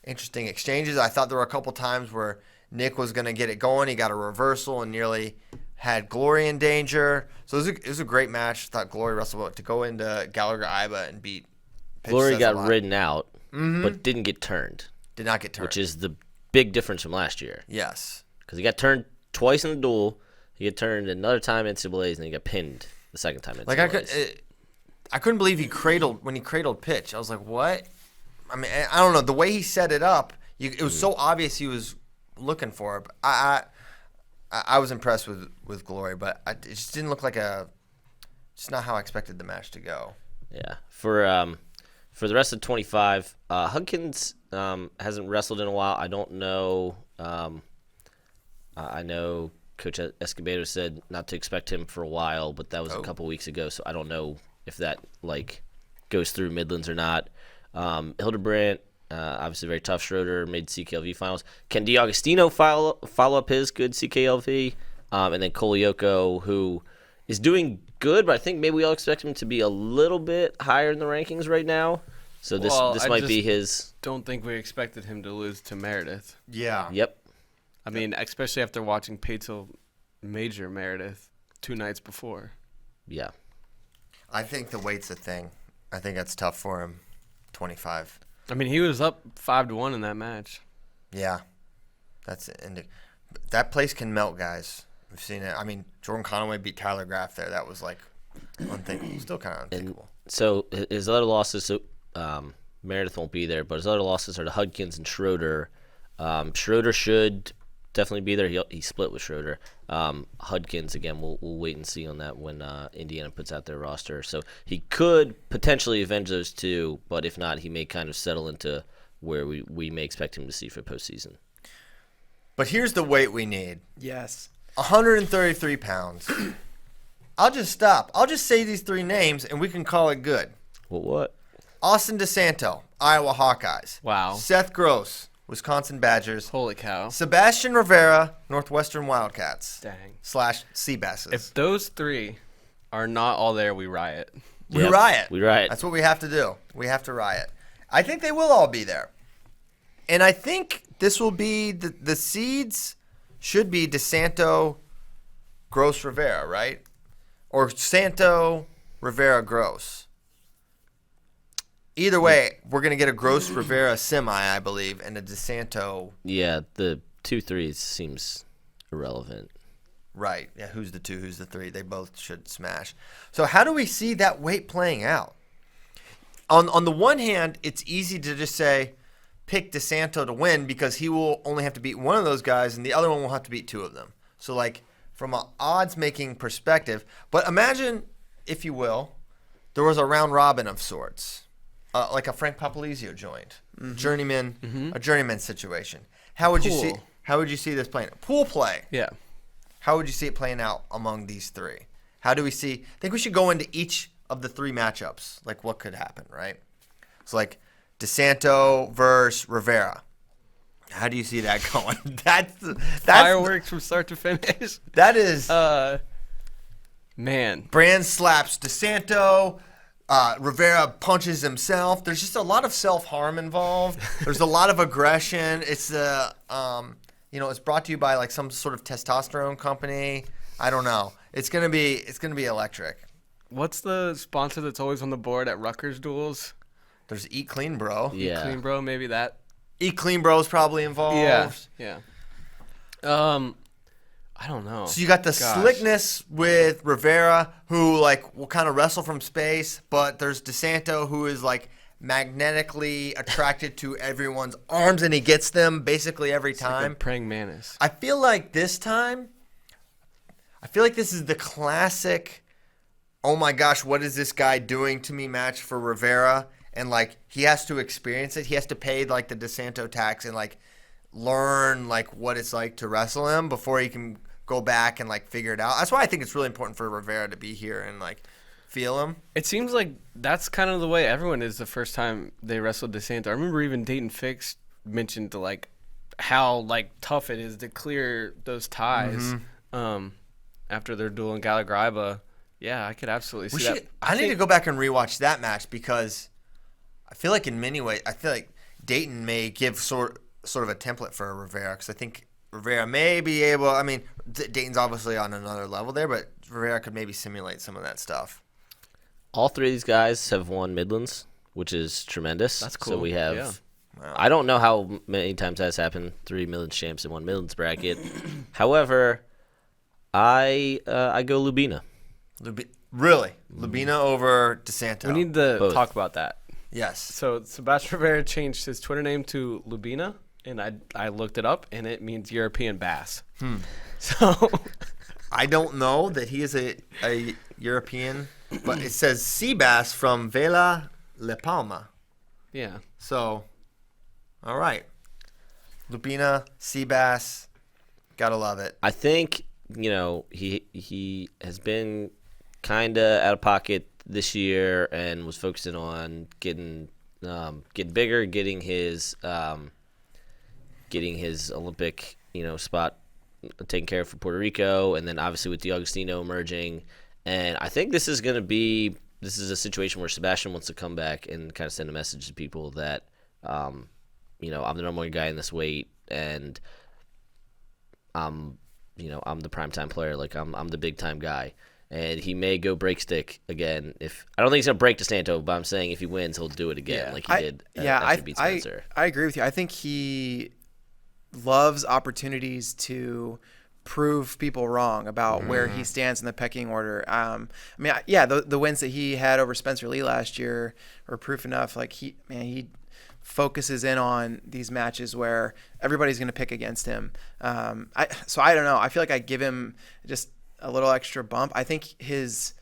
interesting exchanges. I thought there were a couple times where Nick was going to get it going. He got a reversal and nearly had Glory in danger. So it was a great match. I thought Glory wrestled to go into Gallagher-Iba and beat Pitch. Glory got ridden out, but didn't get turned. Did not get turned. Which is the big difference from last year. Yes. Because he got turned twice in the duel. He got turned another time in NCAAs, and he got pinned the second time in NCAAs. I couldn't believe he cradled Pitch. I was like, what? I mean, I don't know. The way he set it up, it was so obvious he was looking for it. But I was impressed with Glory, but it just didn't look like just not how I expected the match to go. Yeah. For the rest of 25, Hudkins hasn't wrestled in a while. I don't know. I know Coach Escobedo said not to expect him for a while, but that was a couple weeks ago, so I don't know if that goes through Midlands or not. Hildebrandt, obviously very tough. Schroeder made CKLV finals. Can DiAugustino follow up his good CKLV? And then Koliyoko, who is doing good, but I think maybe we all expect him to be a little bit higher in the rankings right now. So this might be his. Don't think we expected him to lose to Meredith. Yeah. Yep. I mean, especially after watching Patel Major Meredith 2 nights before. Yeah. I think the weight's a thing. I think that's tough for him. 25. I mean, he was up 5-1 in that match. Yeah. That place can melt, guys. We've seen it. I mean, Jordan Conaway beat Tyler Graff there. That was unthinkable. Still kind of unthinkable. And so his other losses, Meredith won't be there, but his other losses are to Hudkins and Schroeder. Schroeder should definitely be there. He split with Schroeder. Hudkins, again, we'll wait and see on that when Indiana puts out their roster. So he could potentially avenge those two, but if not, he may kind of settle into where we may expect him to see for postseason. But here's the weight we need. Yes. 133 pounds. I'll just stop. I'll just say these 3 names, and we can call it good. Well, what? Austin DeSanto, Iowa Hawkeyes. Wow. Seth Gross, Wisconsin Badgers. Holy cow. Sebastian Rivera, Northwestern Wildcats. Dang. / Seabasses. If those 3 are not all there, we riot. We Yep. riot. We riot. That's what we have to do. We have to riot. I think they will all be there. And I think this will be the seeds should be DeSanto, Gross, Rivera, right? Or Santo, Rivera, Gross. Either way, we're going to get a Gross Rivera semi, I believe, and a DeSanto. Yeah, the 2-3 seems irrelevant. Right. Yeah, who's the 2, who's the 3? They both should smash. So how do we see that weight playing out? On the one hand, it's easy to just say, pick DeSanto to win because he will only have to beat one of those guys and the other one will have to beat 2 of them. So, from an odds-making perspective, but imagine, if you will, there was a round robin of sorts. Like a Frank Papalizio joint, a journeyman situation. How would you see this playing? Pool play. Yeah. How would you see it playing out among these 3? How do we see? I think we should go into each of the 3 matchups. What could happen, right? So DeSanto versus Rivera. How do you see that going? That's Fireworks from start to finish. That is. Man. Brand slaps DeSanto. Rivera punches himself. There's just a lot of self-harm involved. There's a lot of aggression. It's it's brought to you by some sort of testosterone company. I don't know. It's gonna be electric. What's the sponsor that's always on the board at Rutgers duels? There's Eat Clean Bro. Yeah. Eat Clean Bro, maybe that. Eat Clean Bro's probably involved. Yeah. I don't know. So you got the slickness with Rivera, who will kind of wrestle from space, but there's DeSanto, who is magnetically attracted to everyone's arms, and he gets them basically every time. Like praying mantis. I feel like this time, this is the classic, oh my gosh, what is this guy doing to me match for Rivera, and he has to experience it. He has to pay the DeSanto tax and learn what it's like to wrestle him before he can go back and figure it out. That's why I think it's really important for Rivera to be here and feel him. It seems like that's kind of the way everyone is the first time they wrestled DeSanto. I remember even Dayton Fix mentioned how tough it is to clear those ties after their duel in Gallagriba. Yeah, I could absolutely see that. I need to go back and rewatch that match because I feel like in many ways, I feel like Dayton may give sort of a template for Rivera because I think Rivera may be able. I mean, Dayton's obviously on another level there, but Rivera could maybe simulate some of that stuff. All three of these guys have won Midlands, which is tremendous. That's cool. So we have. Yeah. Wow. I don't know how many times that's happened. 3 Midlands champs in 1 Midlands bracket. However, I go Lubina. Really? Lubina over DeSanto? We need to Both. talk about that. Yes. So Sebastian Rivera changed his Twitter name to Lubina, and I looked it up, and it means European bass. So I don't know that he is a European, but it says sea bass from Vela La Palma. yeah, So, all right. Lubina, sea bass, gotta love it. I think he has been kind of out of pocket this year and was focusing on getting bigger, getting his Olympic spot taken care of for Puerto Rico, and then obviously with D'Agostino emerging. And I think this is a situation where Sebastian wants to come back and kind of send a message to people that I'm the number one guy in this weight, and I'm the primetime player. Like I'm the big time guy, and he may go break stick again. I don't think he's gonna break DeSanto, but I'm saying if he wins, he'll do it again, like he did. After beat Spencer. I agree with you. I think he loves opportunities to prove people wrong about where he stands in the pecking order. The wins that he had over Spencer Lee last year were proof enough. Like he focuses in on these matches where everybody's going to pick against him. So I don't know. I feel like I give him just a little extra bump. I think his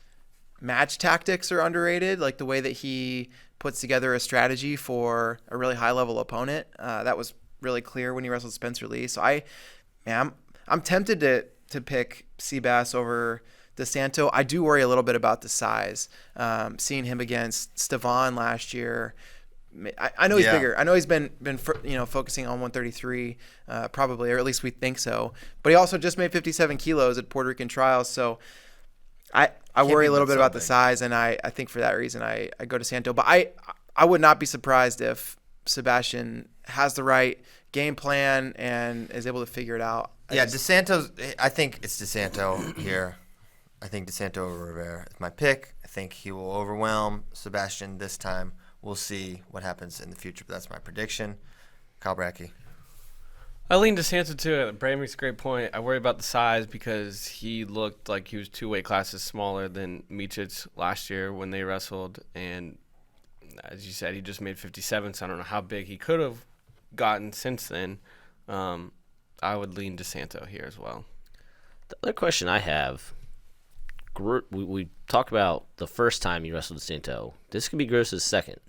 match tactics are underrated, like the way that he puts together a strategy for a really high level opponent. That was really clear when he wrestled Spencer Lee. So I'm tempted to pick Seabass over DeSanto. I do worry a little bit about the size. Seeing him against Stevan last year, I know he's bigger. I know he's been focusing on 133 probably, or at least we think so. But he also just made 57 kilos at Puerto Rican trials. So I worry a little bit about the size, and I think for that reason I go to DeSanto. But I would not be surprised if Sebastian has the right game plan and is able to figure it out. DeSanto's. I think it's DeSanto here. I think DeSanto over Rivera is my pick. I think he will overwhelm Sebastian this time. We'll see what happens in the future, but that's my prediction. Kyle Brackey. I lean DeSanto too. Bray makes a great point. I worry about the size because he looked like he was 2 weight classes smaller than Micic last year when they wrestled, and as you said, he just made 57, so I don't know how big he could have gotten since then. I would lean DeSanto here as well. The other question I have, we talked about the first time he wrestled DeSanto. This could be Gross's second.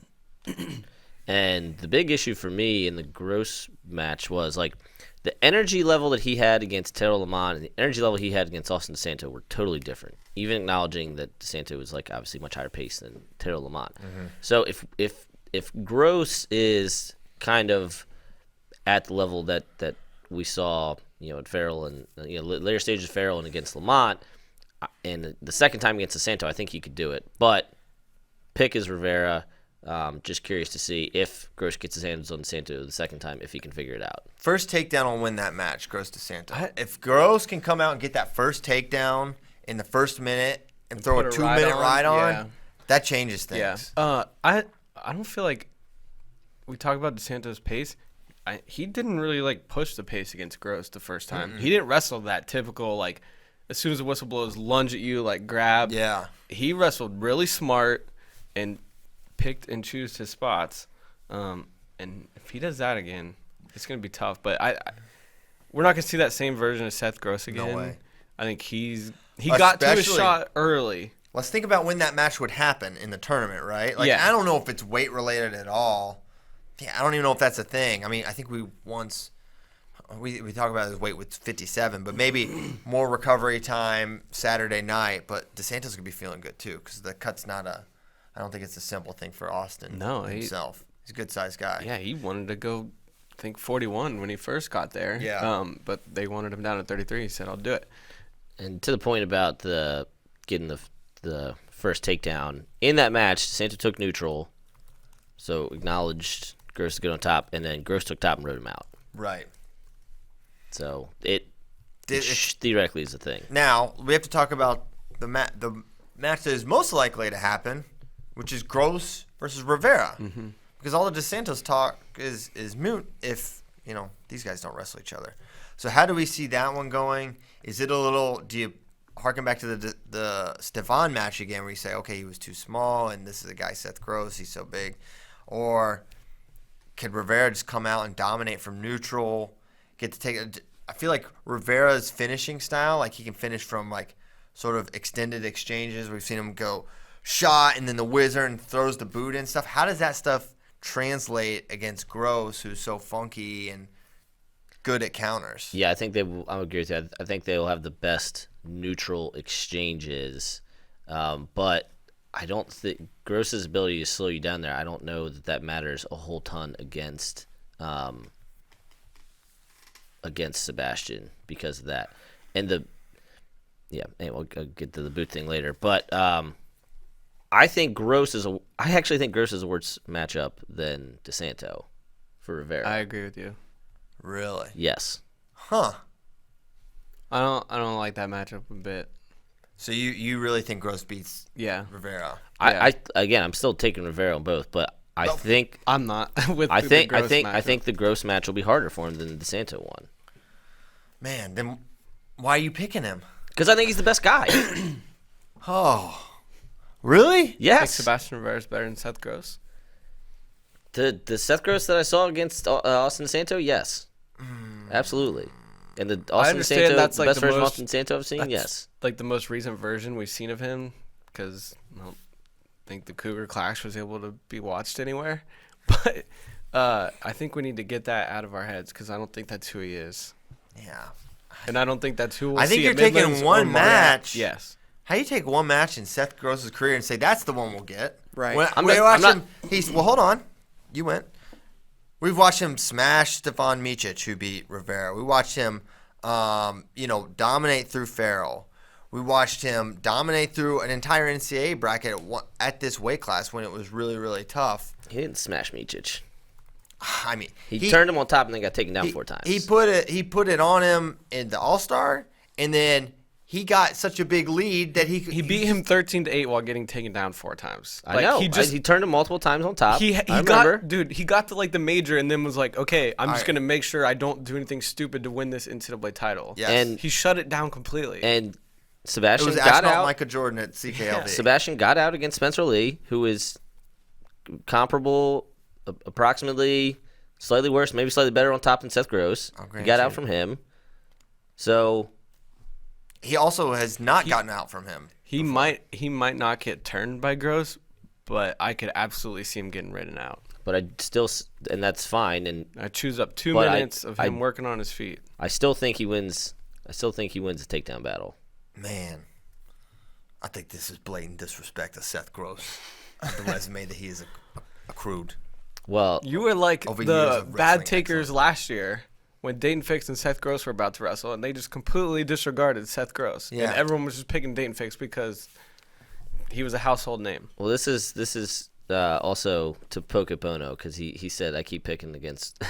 And the big issue for me in the Gross match was like the energy level that he had against Terrell Lamont and the energy level he had against Austin DeSanto were totally different. Even acknowledging that DeSanto was like obviously much higher pace than Terrell Lamont. Mm-hmm. So if Gross is kind of at the level that we saw, at Farrell and later stages of Farrell and against Lamont, and the second time against DeSanto, I think he could do it. But pick is Rivera. Just curious to see if Gross gets his hands on DeSanto the second time, if he can figure it out. First takedown will win that match, Gross DeSanto. If Gross can come out and get that first takedown in the first minute and throw a 2-minute ride on, that changes things. Yeah. I don't feel like we talk about DeSanto's pace. He didn't really push the pace against Gross the first time. Mm-hmm. He didn't wrestle that typical as soon as the whistle blows, lunge at you, grab. Yeah. He wrestled really smart and picked and chose his spots. And if he does that again, it's going to be tough. But we're not going to see that same version of Seth Gross again. No way. I think he got to his shot early. Let's think about when that match would happen in the tournament, right? I don't know if it's weight related at all. Yeah, I don't even know if that's a thing. I mean, I think we once we talk about his weight with 57, but maybe more recovery time Saturday night. But DeSanto's going to be feeling good, too, because the cut's not I don't think it's a simple thing for Austin himself. He's a good-sized guy. Yeah, he wanted to go, I think, 41 when he first got there. Yeah. But they wanted him down at 33. He said, I'll do it. And to the point about getting the first takedown, in that match, DeSanto took neutral, so acknowledged Gross to get on top, and then Gross took top and rode him out. Right. So it theoretically is a thing. Now, we have to talk about the match that is most likely to happen, which is Gross versus Rivera. Mm-hmm. Because all the DeSantos talk is moot if, these guys don't wrestle each other. So how do we see that one going? Is it do you harken back to the Stefan match again where you say, okay, he was too small and this is a guy, Seth Gross, he's so big? Or could Rivera just come out and dominate from neutral, get to take it? I feel like Rivera's finishing style, like he can finish from like sort of extended exchanges. We've seen him go shot and then the wizard and throws the boot and stuff. How does that stuff translate against Gross, who's so funky and good at counters? Yeah, I think I would agree with you. I think they will have the best neutral exchanges, but I don't think Gross's ability to slow you down there, I don't know that matters a whole ton against Sebastian because of that. And we'll get to the boot thing later, but I actually think Gross is a worse matchup than DeSanto for Rivera. I agree with you. Really? Yes. Huh. I don't like that matchup a bit. So you really think Gross beats Yeah. Rivera? I'm still taking Rivera on both, but I think I'm not with I the think Gross I think I matchup. think the Gross match will be harder for him than the DeSanto one. Man, then why are you picking him? Because I think he's the best guy. Oh, really? I think Yes. Sebastian Rivera is better than Seth Gross. The Seth Gross that I saw against Austin DeSanto, yes. Absolutely. And the Austin understand DeSanto, that's the like best the version of most- Austin DeSanto I've seen, That's yes. like the most recent version we've seen of him because I don't think the Cougar Clash was able to be watched anywhere. But I think we need to get that out of our heads because I don't think that's who he is. Yeah. And I don't think that's who we'll I think see you're at taking Midlands or one Montreal. match. Yes. How do you take one match in Seth Gross's career and say that's the one we'll get? Right. When I'm we not- watch I'm him, hold on. You went. We've watched him smash Stefan Micic, who beat Rivera. We watched him, dominate through Farrell. We watched him dominate through an entire NCAA bracket at this weight class when it was really, really tough. He didn't smash Micic. I mean, He turned him on top and then got taken down 4 times. He put it on him in the All-Star, and then he got such a big lead that he He beat him 13-8 while getting taken down 4 times. I know. He turned him multiple times on top. He I remember. he got to like the major and then was like, okay, I'm just right. gonna make sure I don't do anything stupid to win this NCAA title. Yes. And He shut it down completely. and it Sebastian was got astronaut out. Michael Jordan at CKLV. Sebastian got out against Spencer Lee, who is comparable, approximately slightly worse, maybe slightly better on top than Seth Gross. I'll He grant got you. out from him. So He also has not gotten out from him. He might not get turned by Gross, but I could absolutely see him getting ridden out. but I still, and that's fine. And I choose up 2 But minutes of him working on his feet. I still think he wins. I still think he wins the takedown battle. Man, I think this is blatant disrespect to Seth Gross, the resume that he has accrued. Well, You were like Over years the of bad wrestling takers excellence. last year when Dayton Fix and Seth Gross were about to wrestle, and they just completely disregarded Seth Gross. Yeah. And everyone was just picking Dayton Fix because he was a household name. well, this is also to poke at Bono because he said I keep picking against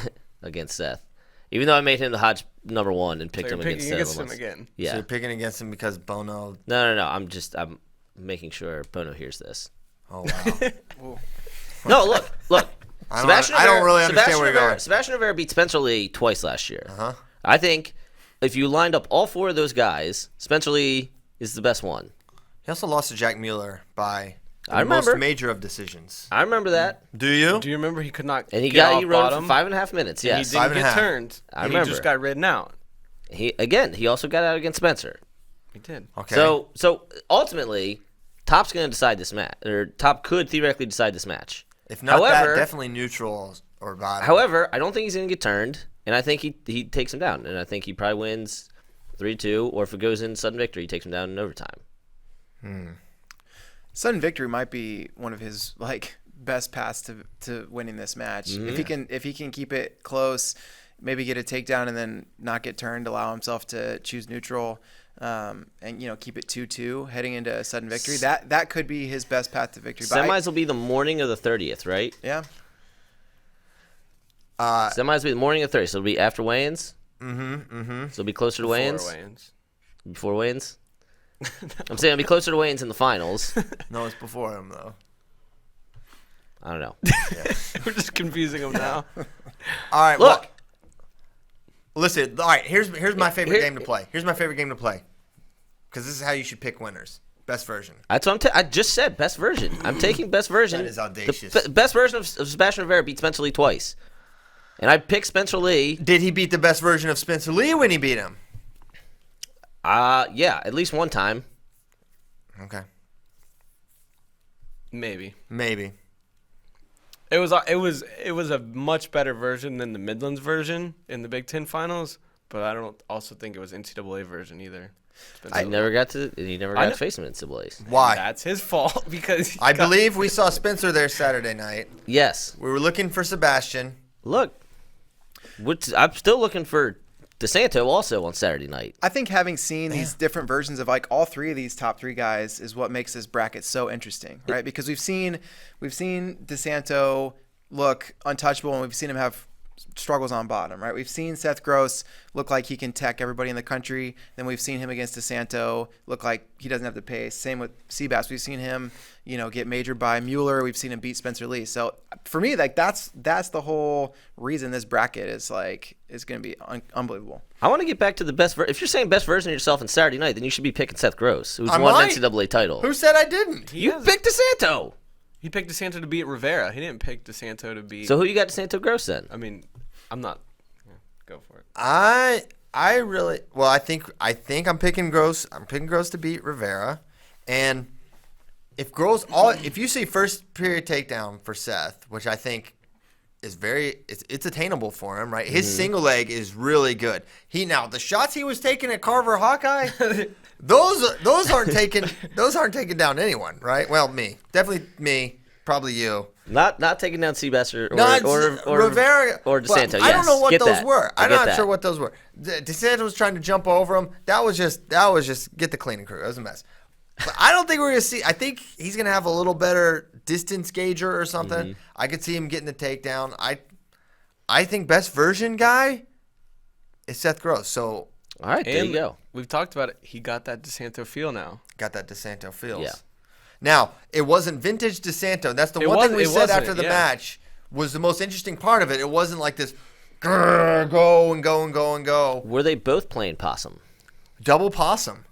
against Seth, even though I made him the Hodge number 1 and picked So him you're against picking Seth against him once. again. Yeah. So you're picking against him because Bono. No. I'm making sure Bono hears this. Oh wow. No, look. I don't really understand where you're going. Sebastian Rivera beat Spencer Lee twice last year. Uh-huh. I think if you lined up all 4 of those guys, Spencer Lee is the best one. He also lost to Jack Mueller by I the most remember. major of decisions. I remember that. Do you? Do you remember he could not And he get off rode bottom? for 5.5 minutes. And Yes. he Five didn't and a get half. turned. I and remember. He just got ridden out. He also got out against Spencer. He did. Okay. So ultimately, Top's going to decide this match, or Top could theoretically decide this match. if not however- that, definitely neutral or bottom. However, I don't think he's going to get turned. And I think he takes him down. And I think he probably wins 3-2, or if it goes in sudden victory, he takes him down in overtime. Sudden victory might be one of his best paths to winning this match. If he can keep it close, maybe get a takedown and then not get turned, allow himself to choose neutral, and keep it 2-2 heading into a sudden victory. That could be his best path to victory. Semis will be the morning of the 30th, right? Yeah. Semis will be the morning of the 30th, so it'll be after weigh-ins. So it'll be closer to weigh-ins. Before weigh-ins. I'm saying it'll be closer to weigh-ins in the finals. No, it's before him though. I don't know. We're just confusing them now. All right, Look. well, listen. All right, here's my favorite game to play. Here's my favorite game to play, because this is how you should pick winners. Best version. That's what I just said. Best version. I'm taking best version. That is audacious. The best version of Sebastian Rivera beat Spencer Lee twice. And I picked Spencer Lee. Did he beat the best version of Spencer Lee when he beat him? Yeah, at least one time. Okay. Maybe. It was a much better version than the Midlands version in the Big Ten finals, but I don't also think it was NCAA version either. He never got to face him in NCAAs. Why? That's his fault because I believe we saw Spencer there Saturday night. Yes. We were looking for Sebastian. Look, I'm still looking for DeSanto also on Saturday night. I think having seen these different versions of all three of these top three guys is what makes this bracket so interesting, right? Because we've seen DeSanto look untouchable, and we've seen him have struggles on bottom, right? We've seen Seth Gross look like he can tech everybody in the country. Then we've seen him against DeSanto look like he doesn't have the pace. Same with Seabass. We've seen him, get majored by Mueller. We've seen him beat Spencer Lee. So for me, that's the whole reason this bracket is going to be unbelievable. I want to get back to the best. If you're saying best version of yourself on Saturday night, then you should be picking Seth Gross, who's won an NCAA title. Who said I didn't? You picked DeSanto. He picked DeSanto to beat Rivera. He didn't pick DeSanto to beat. So who you got DeSanto Gross then? I mean, I'm not. Go for it. I think I'm picking Gross. I'm picking Gross to beat Rivera, and if you see first period takedown for Seth, which I think is it's attainable for him, right? His single leg is really good. The shots he was taking at Carver Hawkeye, those aren't taking down anyone, right? Well, definitely me, probably you. Not taking down Seabass or Rivera or DeSanto. I don't know what those that. were. I'm not sure what those were. DeSanto was trying to jump over him. That was just get the cleaning crew. It was a mess. But I don't think we're gonna see. I think he's gonna have a little better distance gauger or something. I could see him getting the takedown. I think best version guy is Seth Gross. So all right, there you go. We've talked about it. He got that DeSanto feel now. Got that DeSanto feels. Yeah. Now, it wasn't vintage DeSanto. That's the one thing we said after the match was the most interesting part of it. It wasn't like this go and go and go and go. Were they both playing possum? Double possum.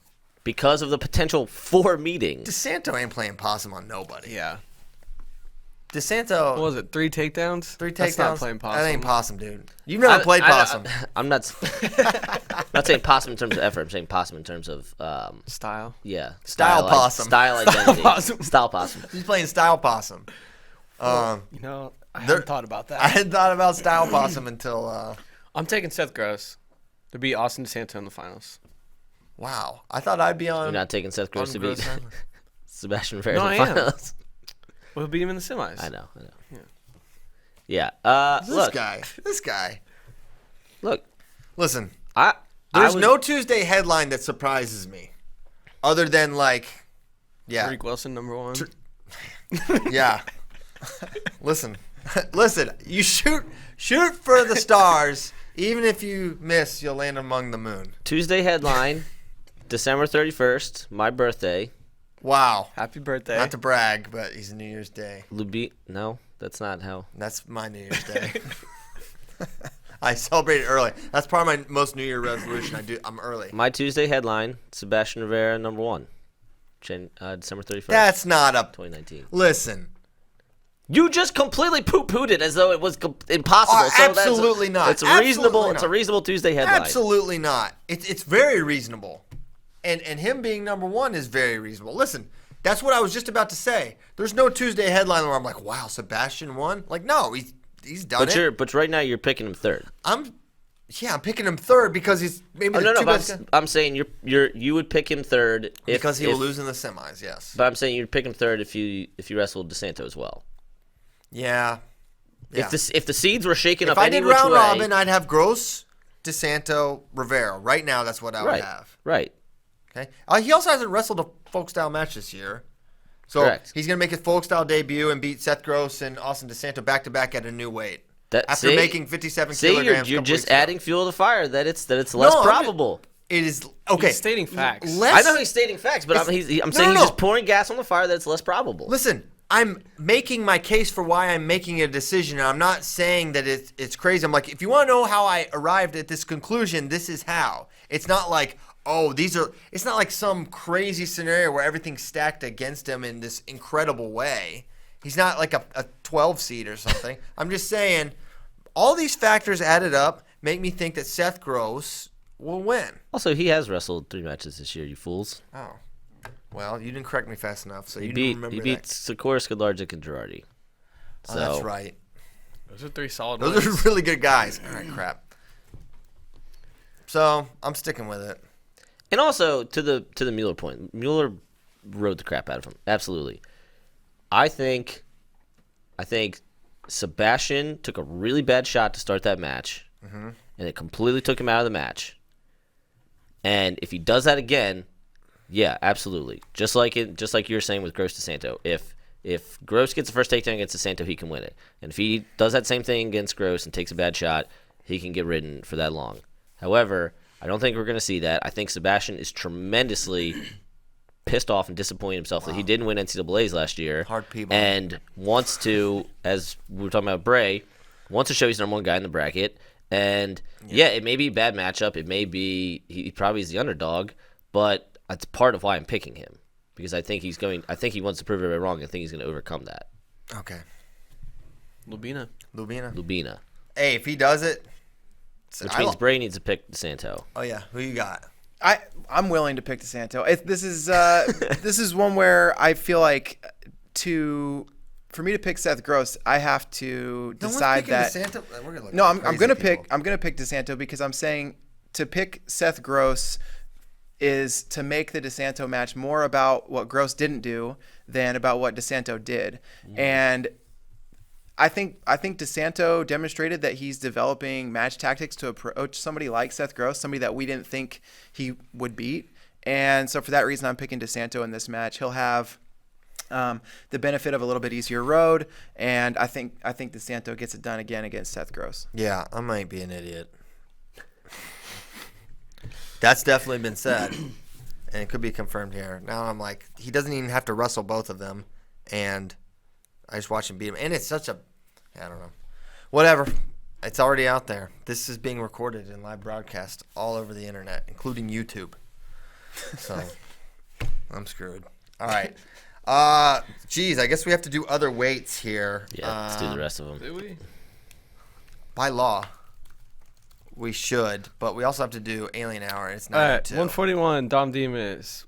Because of the potential for meetings. DeSanto ain't playing possum on nobody. Yeah. DeSanto. What was it? 3 takedowns? 3 takedowns? That's not playing possum. That ain't possum, dude. You've never played possum. I'm not saying possum in terms of effort. I'm saying possum in terms of style. Yeah. Style possum. Style identity. Style possum. He's playing style possum. I hadn't thought about that. I hadn't thought about style possum until. I'm taking Seth Gross to beat Austin DeSanto in the finals. Wow. I thought I'd be on. You're not taking Seth Gross to beat Sebastian Rivera No, in the I am. finals. We'll beat him in the semis. I know. Yeah. Yeah. This guy. Look. Listen. There's no Tuesday headline that surprises me, other than Tariq Wilson, number 1. Yeah. Listen. You shoot for the stars. Even if you miss, you'll land among the moon. Tuesday headline, December 31st, my birthday. Wow. Happy birthday. Not to brag, but he's New Year's Day. No, that's not how. That's my New Year's Day. I celebrated early. That's part of my most New Year resolution. I'm early. My Tuesday headline, Sebastian Rivera, number 1. December 31st. That's not up. 2019. Listen. You just completely poo-pooed it as though it was impossible. So absolutely not. It's reasonable. It's a reasonable Tuesday headline. Absolutely not. It's very reasonable. And him being number 1 is very reasonable. Listen, that's what I was just about to say. There's no Tuesday headline where I'm like, wow, Sebastian won? No, he's done it. But right now you're picking him third. Yeah, I'm picking him third because he's maybe the two best. I'm saying you would pick him third because he will lose in the semis. Yes. But I'm saying you'd pick him third if you wrestled DeSanto as well. Yeah. If the seeds were shaken up if I any did which round way, robin, I'd have Gross, DeSanto, Rivera. Right now, that's what I would have. Right. Okay. He also hasn't wrestled a folk style match this year. So Correct. He's going to make his folk style debut and beat Seth Gross and Austin DeSanto back to back at a new weight. After making 57 kilograms. You're just adding fuel to the fire that it's less probable. It is okay. He's stating facts. I know he's stating facts, but I'm saying he's just pouring gas on the fire that it's less probable. Listen, I'm making my case for why I'm making a decision, and I'm not saying that it's crazy. I'm like, if you want to know how I arrived at this conclusion, this is how. It's not like, it's not like some crazy scenario where everything's stacked against him in this incredible way. He's not like a 12 seed or something. I'm just saying all these factors added up make me think that Seth Gross will win. Also, he has wrestled 3 matches this year, you fools. Oh. Well, you didn't correct me fast enough, so He didn't beat remember Sikorsky, Skidlarczyk, and Girardi. Oh, that's right. Those are 3 solid Those wins. are really good guys. All right, crap. So I'm sticking with it. And also to the Mueller point, Mueller rode the crap out of him. Absolutely. I think Sebastian took a really bad shot to start that match, and it completely took him out of the match. And if he does that again, yeah, absolutely. Just like you were saying with Gross DeSanto, if Gross gets the first takedown against DeSanto, he can win it. And if he does that same thing against Gross and takes a bad shot, he can get ridden for that long. However, I don't think we're going to see that. I think Sebastian is tremendously pissed off and disappointed himself that he didn't win NCAAs last year. Hard people. And wants to, as we were talking about Bray, wants to show he's the number 1 guy in the bracket. And yeah, it may be a bad matchup. It may be he probably is the underdog, but that's part of why I'm picking him because I think he wants to prove everybody wrong. I think he's going to overcome that. Okay. Lubina. Hey, if he does it, which means Bray needs to pick DeSanto. Oh yeah, who you got? I'm willing to pick DeSanto. This is one where I feel like for me to pick Seth Gross, I have to decide that. I'm gonna pick DeSanto because I'm saying to pick Seth Gross is to make the DeSanto match more about what Gross didn't do than about what DeSanto did, and I think DeSanto demonstrated that he's developing match tactics to approach somebody like Seth Gross, somebody that we didn't think he would beat. And so for that reason, I'm picking DeSanto in this match. He'll have the benefit of a little bit easier road, and I think DeSanto gets it done again against Seth Gross. Yeah, I might be an idiot. That's definitely been said, and it could be confirmed here. Now I'm like, he doesn't even have to wrestle both of them, and I just watch him beat him. And it's such I don't know. Whatever. It's already out there. This is being recorded and live broadcast all over the internet, including YouTube. So, I'm screwed. All right. Geez, I guess we have to do other weights here. Yeah, let's do the rest of them. Do we? By law, we should, but we also have to do Alien Hour. And it's All right, 9:02. 141, Dom Demas,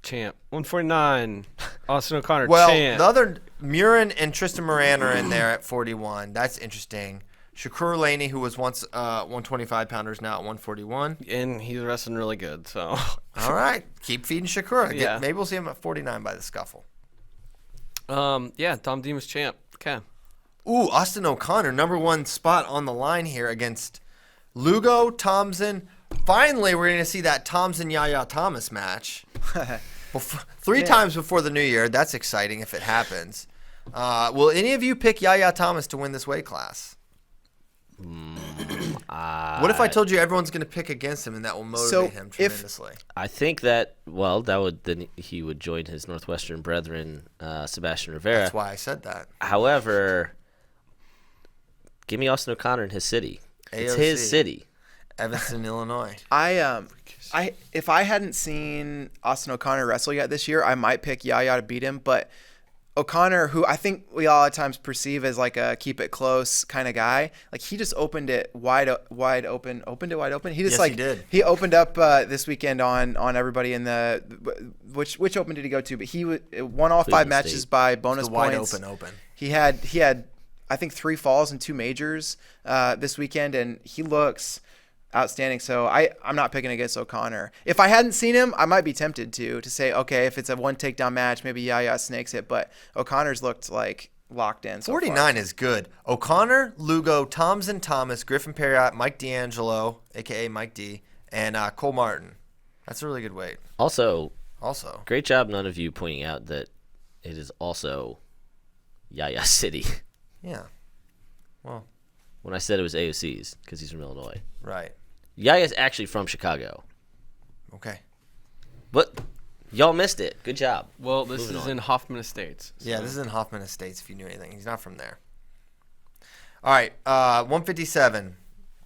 champ. 149, Austin O'Connor, Well, champ. the other Murin and Tristan Moran are in there at 41. That's interesting. Shakur Laney, who was once 125 pounders, now at 141. And he's wrestling really good, so. All right, keep feeding Shakur. Yeah. Maybe we'll see him at 49 by the scuffle. Yeah, Dom Demas, champ. Okay. Ooh, Austin O'Connor, number 1 spot on the line here against Lugo, Thompson. Finally, we're going to see that Thompson-Yaya Thomas match. 3 times before the new year. That's exciting if it happens. Will any of you pick Yaya Thomas to win this weight class? What if I told you everyone's going to pick against him and that will motivate him tremendously? I think he would join his Northwestern brethren, Sebastian Rivera. That's why I said that. However, give me Austin O'Connor in his city. It's his city. Evanston, Illinois. If I hadn't seen Austin O'Connor wrestle yet this year, I might pick Yaya to beat him. But O'Connor, who I think we all at times perceive as like a keep it close kind of guy, like he just opened it wide open. He just he did. He opened up this weekend on everybody in the which open did he go to? But he won all 5 matches by bonus points. Wide open. He had I think 3 falls and 2 majors this weekend, and he looks outstanding. So I'm not picking against O'Connor. If I hadn't seen him, I might be tempted to say, okay, if it's a one takedown match, maybe Yaya snakes it. But O'Connor's looked like locked in. So 49 is good. O'Connor, Lugo, Thompson, Thomas, Griffin Perriott, Mike D'Angelo, a.k.a. Mike D, and Cole Martin. That's a really good weight. Also, Great job none of you pointing out that it is also Yaya City. Yeah. Well. When I said it was AOC's, because he's from Illinois. Right. Yaya's actually from Chicago. Okay. But y'all missed it. Good job. Well, this is in Hoffman Estates. So. Yeah, this is in Hoffman Estates, if you knew anything. He's not from there. All right, 157.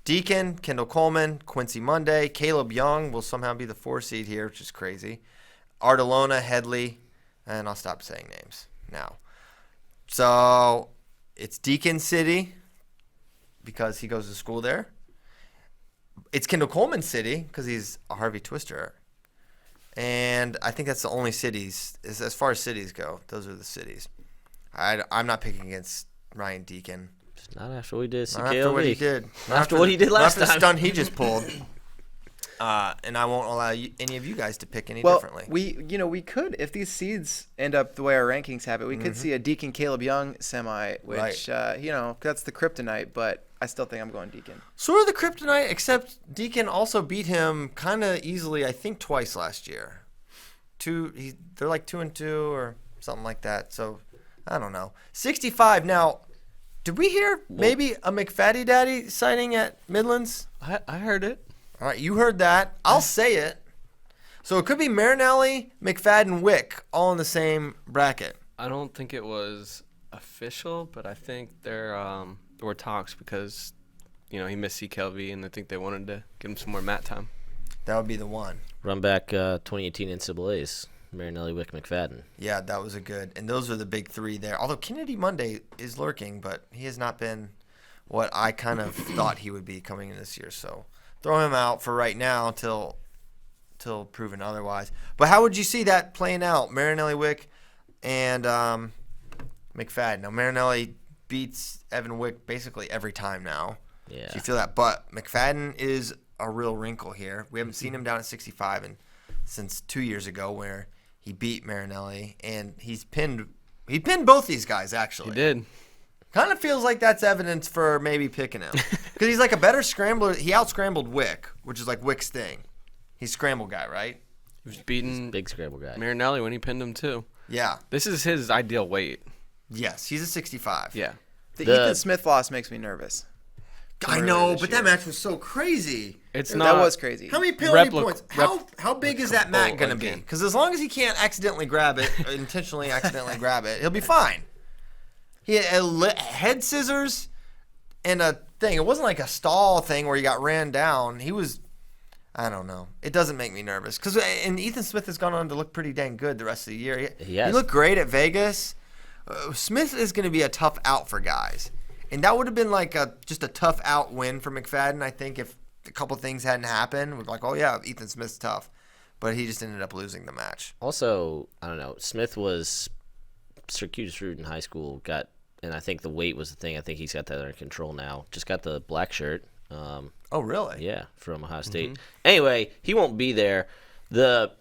Deacon, Kendall Coleman, Quincy Monday, Caleb Young will somehow be the 4 seed here, which is crazy. Artelona, Headley, and I'll stop saying names now. So it's Deacon City because he goes to school there. It's Kendall Coleman City because he's a Harvey Twister. And I think that's the only cities, as far as cities go, those are the cities. I'm not picking against Ryan Deacon. Not after what he did. Not after what he did. Not after what he did last time. Not after the stunt he just pulled. And I won't allow any of you guys to pick any differently. We could, if these seeds end up the way our rankings have it, we could see a Deacon Caleb Young semi, which, that's the kryptonite, but I still think I'm going Deacon. Sort of the kryptonite, except Deacon also beat him kind of easily, I think, twice last year. They're like 2-2 or something like that. So, I don't know. 65 now. Did we hear maybe a McFaddy Daddy sighting at Midlands? I heard it. All right, you heard that. I'll say it. So it could be Marinelli, McFadden, Wick, all in the same bracket. I don't think it was official, but I think there were talks because, he missed CKLV, and I think they wanted to give him some more mat time. That would be the one. Run back 2018 NCAAs. Marinelli, Wick, McFadden. Yeah, that was a good. And those are the big 3 there. Although Kennedy Monday is lurking, but he has not been what I kind of thought he would be coming in this year. So throw him out for right now till proven otherwise. But how would you see that playing out? Marinelli, Wick, and McFadden. Now, Marinelli beats Evan Wick basically every time now. Yeah. So you feel that. But McFadden is a real wrinkle here. We haven't seen him down at 65 since 2 years ago where he beat Marinelli, and he pinned both these guys, actually. He did. Kind of feels like that's evidence for maybe picking him. Because he's like a better scrambler. He out-scrambled Wick, which is like Wick's thing. He's scramble guy, right? He was beating big scramble guy. Marinelli when he pinned him, too. Yeah. This is his ideal weight. Yes, he's a 65. Yeah. The Ethan Smith loss makes me nervous. I know, but that match was so crazy. That was crazy. How many penalty points? How big is that mat going to be? Because as long as he can't accidentally grab it, or intentionally accidentally grab it, he'll be fine. He had head scissors and a thing. It wasn't like a stall thing where he got ran down. He was, I don't know. It doesn't make me nervous. And Ethan Smith has gone on to look pretty dang good the rest of the year. He looked great at Vegas. Smith is going to be a tough out for guys. And that would have been like just a tough out win for McFadden, I think, if a couple things hadn't happened. We're like, oh, yeah, Ethan Smith's tough. But he just ended up losing the match. Also, I don't know, Smith was circuitous in high school, and I think the weight was the thing. I think he's got that under control now. Just got the black shirt. Oh, really? Yeah, from Ohio State. Anyway, he won't be there. The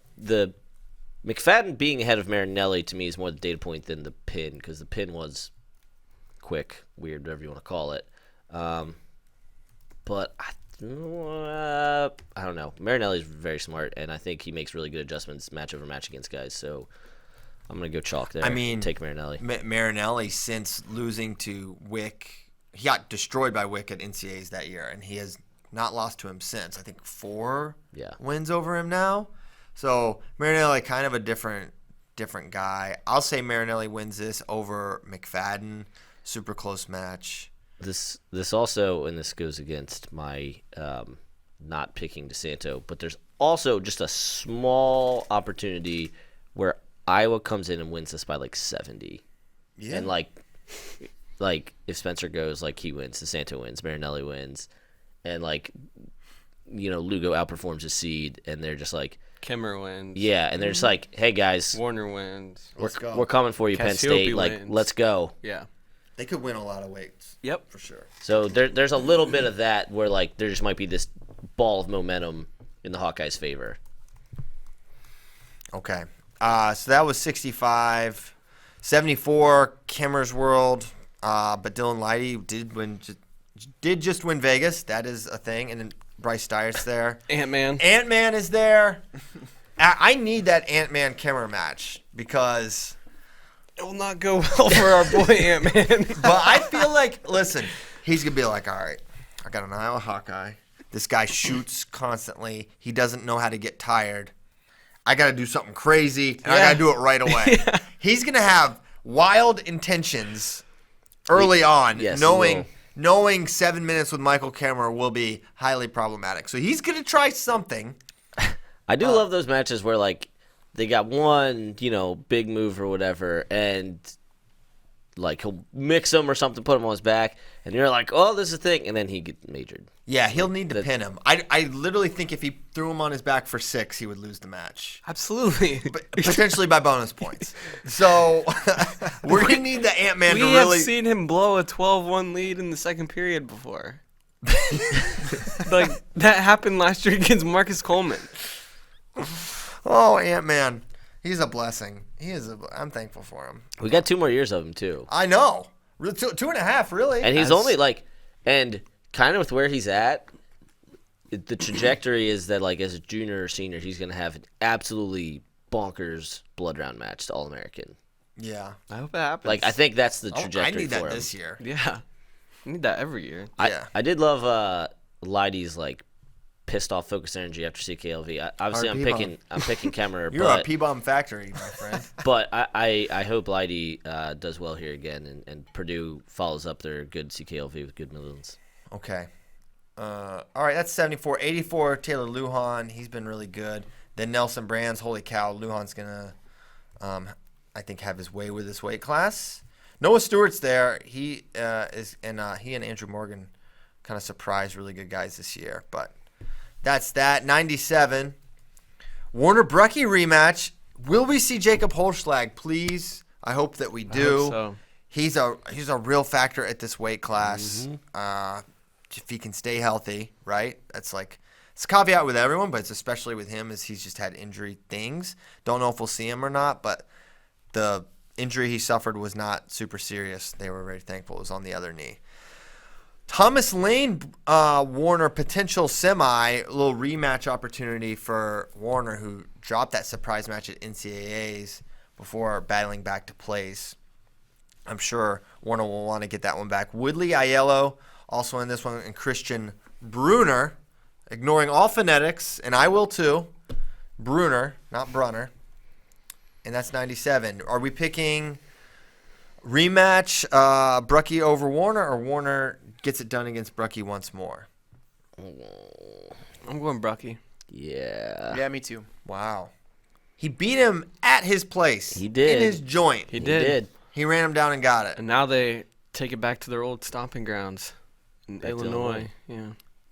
McFadden being ahead of Marinelli, to me, is more the data point than the pin, because the pin was quick, weird, whatever you want to call it. But I don't know. Marinelli's very smart, and I think he makes really good adjustments match over match against guys. So I'm going to go chalk there. Take Marinelli. Marinelli, since losing to Wick, he got destroyed by Wick at NCAAs that year, and he has not lost to him since. I think 4 wins over him now. So Marinelli, kind of a different guy. I'll say Marinelli wins this over McFadden. Super close match. This also, and this goes against my not picking DeSanto, but there's also just a small opportunity where Iowa comes in and wins this by like 70. Yeah. And like if Spencer goes, like he wins, DeSanto wins, Marinelli wins, and Lugo outperforms his seed, and they're just like Kimmer wins. Yeah, and they're just like, hey guys, Warner wins. We're coming for you, Penn State. Like, let's go. Yeah. They could win a lot of weights. Yep. For sure. So there's a little bit of that where, like, there just might be this ball of momentum in the Hawkeyes' favor. Okay. So that was 65. 74, Kimmer's World. But Dylan Lighty did just win Vegas. That is a thing. And then Bryce Steyer's there. Ant-Man is there. I need that Ant-Man Kimmer match because it will not go well for our boy Ant-Man. But I feel like, listen, he's going to be like, all right, I got an Iowa Hawkeye. This guy shoots constantly. He doesn't know how to get tired. I got to do something crazy, and I got to do it right away. Yeah. He's going to have wild intentions early on, knowing 7 minutes with Michael Kimmer will be highly problematic. So he's going to try something. I do love those matches where, like, they got one, big move or whatever, and, like, he'll mix him or something, put him on his back, and you're like, oh, this is a thing, and then he gets majored. Yeah, he'll need to pin him. I literally think if he threw him on his back for 6, he would lose the match. Absolutely. Potentially by bonus points. So we're going to need the Ant-Man to really... We have seen him blow a 12-1 lead in the second period before. Like, that happened last year against Marcus Coleman. Oh, Ant-Man. He's a blessing. I'm thankful for him. We got 2 more years of him, too. I know. 2.5, really. And he's only, like... And kind of with where he's at, the trajectory is that, like, as a junior or senior, he's going to have an absolutely bonkers blood round match to All-American. Yeah. I hope it happens. Like, I think that's the trajectory I need for that him. this year. Yeah. I need that every year. I did love Leidy's, like, pissed off focus energy after CKLV. Obviously, I'm picking Kemmerer. You're a P-bomb factory, my friend. But I hope Leidy does well here again, and Purdue follows up their good CKLV with good Midlands. Okay. All right, that's 74. 84, Taylor Lujan. He's been really good. Then Nelson Brands. Holy cow, Lujan's going to, I think, have his way with this weight class. Noah Stewart's there. He and Andrew Morgan kind of surprised really good guys this year. But that's that. 97. Warner Brucky rematch. Will we see Jacob Holschlag? Please. I hope that we do. I hope so. He's a real factor at this weight class. Mm-hmm. If he can stay healthy, right? That's like it's a caveat with everyone, but it's especially with him as he's just had injury things. Don't know if we'll see him or not, but the injury he suffered was not super serious. They were very thankful it was on the other knee. Thomas Lane, Warner, potential semi, little rematch opportunity for Warner, who dropped that surprise match at NCAAs before battling back to place. I'm sure Warner will want to get that one back. Woodley Aiello also in this one, and Christian Bruner, ignoring all phonetics, and I will too. Bruner, not Brunner. And that's 97. Are we picking rematch Brucky over Warner, or Warner gets it done against Brucky once more? I'm going Brucky. Yeah. Yeah, me too. Wow. He beat him at his place. He did. In his joint. He did. He ran him down and got it. And now they take it back to their old stomping grounds in Illinois. Yeah.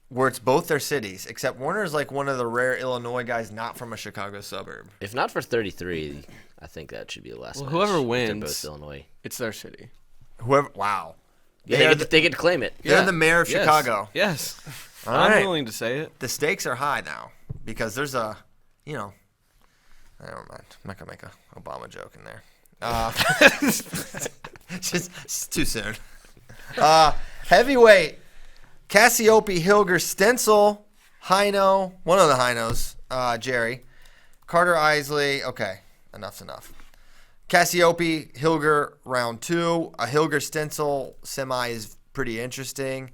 Where it's both their cities, except Warner is like one of the rare Illinois guys not from a Chicago suburb. If not for 33, I think that should be the last match. Whoever wins, they're both Illinois. It's their city. Wow. Yeah, they get to claim it. They're the mayor of Chicago. Yes. All I'm right. willing to say it. The stakes are high now because there's a, never mind. I'm not going to make an Obama joke in there. Just too soon. Heavyweight. Cassiope, Hilger, Stencil, Hino, one of the Hinos, Jerry, Carter Isley. Okay, enough's enough. Cassiope, Hilger, round 2. A Hilger Stencil semi is pretty interesting.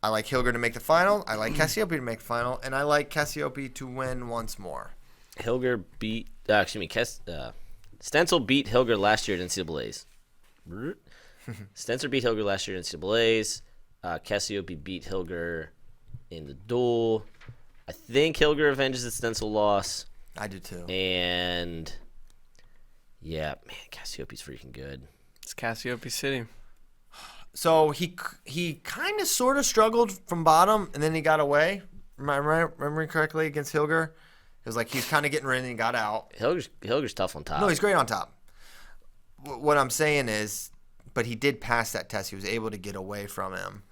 I like Hilger to make the final. I like Cassiope to make the final, and I like Cassiope to win once more. Hilger beat. Stencil beat Hilger last year at NCAAs. Stencil beat Hilger last year at NCAAs. Cassiope beat Hilger in the duel. I think Hilger avenges the Stencil loss. I do too. And yeah, man, Cassiope's freaking good. It's Cassiope City. So he kind of sort of struggled from bottom, and then he got away. Am I remembering correctly against Hilger? It was like he's kind of getting ready and he got out. Hilger's tough on top. No, he's great on top. What I'm saying is, but he did pass that test. He was able to get away from him.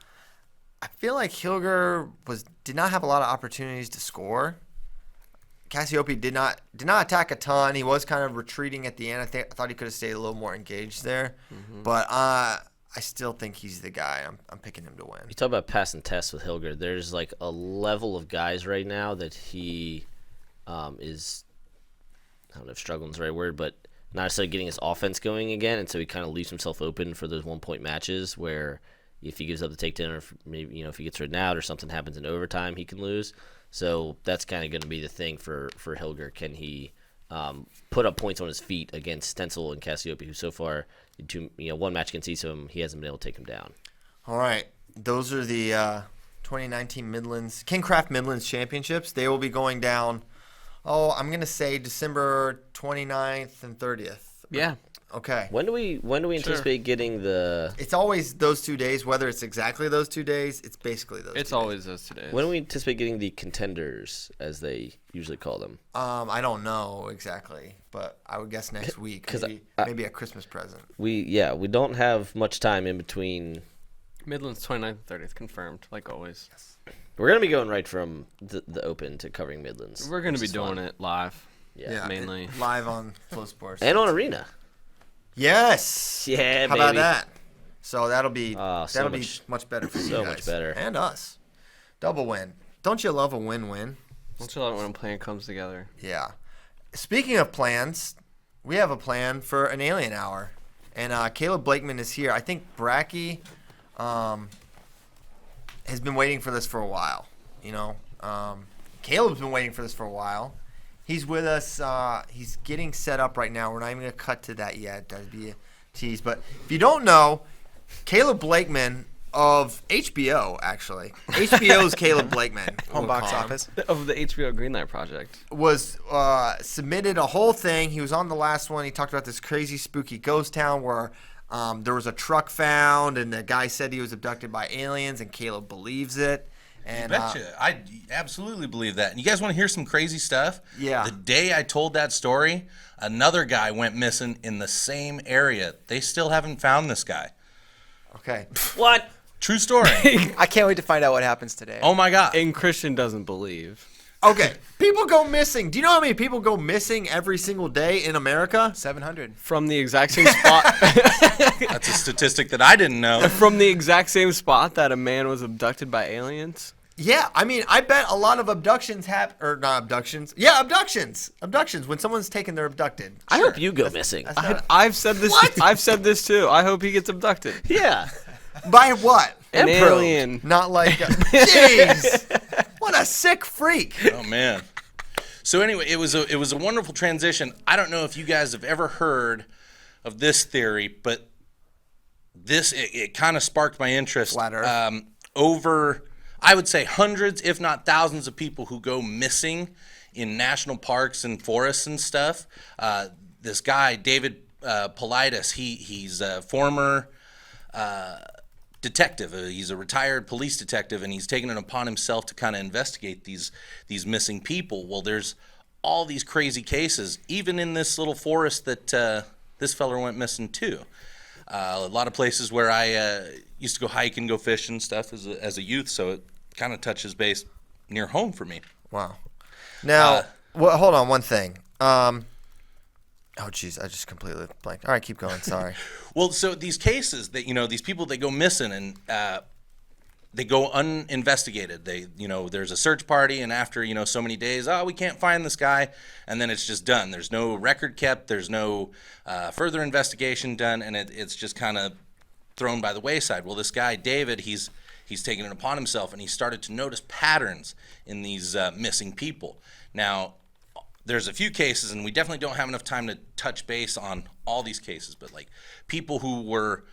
I feel like Hilger did not have a lot of opportunities to score. Cassiope did not attack a ton. He was kind of retreating at the end. I thought he could have stayed a little more engaged there. But I still think he's the guy. I'm picking him to win. You talk about passing tests with Hilger. There's like a level of guys right now that he is, I don't know if struggling is the right word, but not necessarily getting his offense going again, and so he kind of leaves himself open for those 1-point matches where if he gives up the takedown, or if, maybe if he gets ridden out or something happens in overtime, he can lose. So that's kind of going to be the thing for Hilger. Can he put up points on his feet against Stencil and Cassiope, who so far, one match against each of them, he hasn't been able to take him down. All right, those are the 2019 King Craft Midlands Championships. They will be going down. I'm going to say December 29th and 30th. Yeah. Okay. When do we anticipate getting the? It's always those 2 days. Whether it's exactly those 2 days, it's basically those. It's 2 always those 2 days. When do we anticipate getting the Contenders, as they usually call them? I don't know exactly, but I would guess next week. Maybe a Christmas present. We don't have much time in between. Midlands 29th and 30th confirmed, like always. Yes. We're gonna be going right from the Open to covering Midlands. We're gonna be doing it live. Yeah, mainly live on Flow Sports and on Arena. Yes. Yeah, How baby. about that? So that'll be much better for you so guys. much better. And us. Double win. Don't you love a win-win? Don't you love it when a plan comes together? Yeah. Speaking of plans, we have a plan for an Alien Hour, and Caleb Blakeman is here. I think Bracky has been waiting for this for a while. Caleb's been waiting for this for a while. He's with us. He's getting set up right now. We're not even going to cut to that yet. That'd be a tease. But if you don't know, Caleb Blakeman of HBO, actually. HBO's Caleb Blakeman. Home box office. Of the HBO Greenlight Project. Was submitted a whole thing. He was on the last one. He talked about this crazy, spooky ghost town where there was a truck found, and the guy said he was abducted by aliens, and Caleb believes it. And, you betcha. I absolutely believe that. And you guys want to hear some crazy stuff? Yeah. The day I told that story, another guy went missing in the same area. They still haven't found this guy. Okay. What? True story. I can't wait to find out what happens today. Oh, my God. And Christian doesn't believe. Okay. People go missing. Do you know how many people go missing every single day in America? 700. From the exact same spot. That's a statistic that I didn't know. From the exact same spot that a man was abducted by aliens. Yeah, I mean, I bet a lot of abductions or not abductions. Yeah, abductions. Abductions. When someone's taken, they're abducted. I hope you go missing. I've said this. What? I've said this too. I hope he gets abducted. Yeah. By what? An And probed. alien. Not like, jeez. What a sick freak. Oh, man. So anyway, it was a wonderful transition. I don't know if you guys have ever heard of this theory, but it kind of sparked my interest. Flat Earth. Over, I would say, hundreds, if not thousands, of people who go missing in national parks and forests and stuff. This guy, David Paulides, he's a former detective. He's a retired police detective, and he's taken it upon himself to kind of investigate these missing people. Well, there's all these crazy cases, even in this little forest that this feller went missing too. A lot of places where I used to go hike and go fish and stuff as a youth, so it kind of touches base near home for me. Wow. Now, hold on one thing. Oh, jeez, I just completely blanked. All right, keep going. Sorry. Well, so these cases that, these people, they go missing and they go uninvestigated. There's a search party, and after, so many days, we can't find this guy, and then it's just done. There's no record kept. There's no further investigation done, and it's just kind of thrown by the wayside. Well, this guy, David, he's taken it upon himself, and he started to notice patterns in these missing people. Now, there's a few cases, and we definitely don't have enough time to touch base on all these cases, but like people who were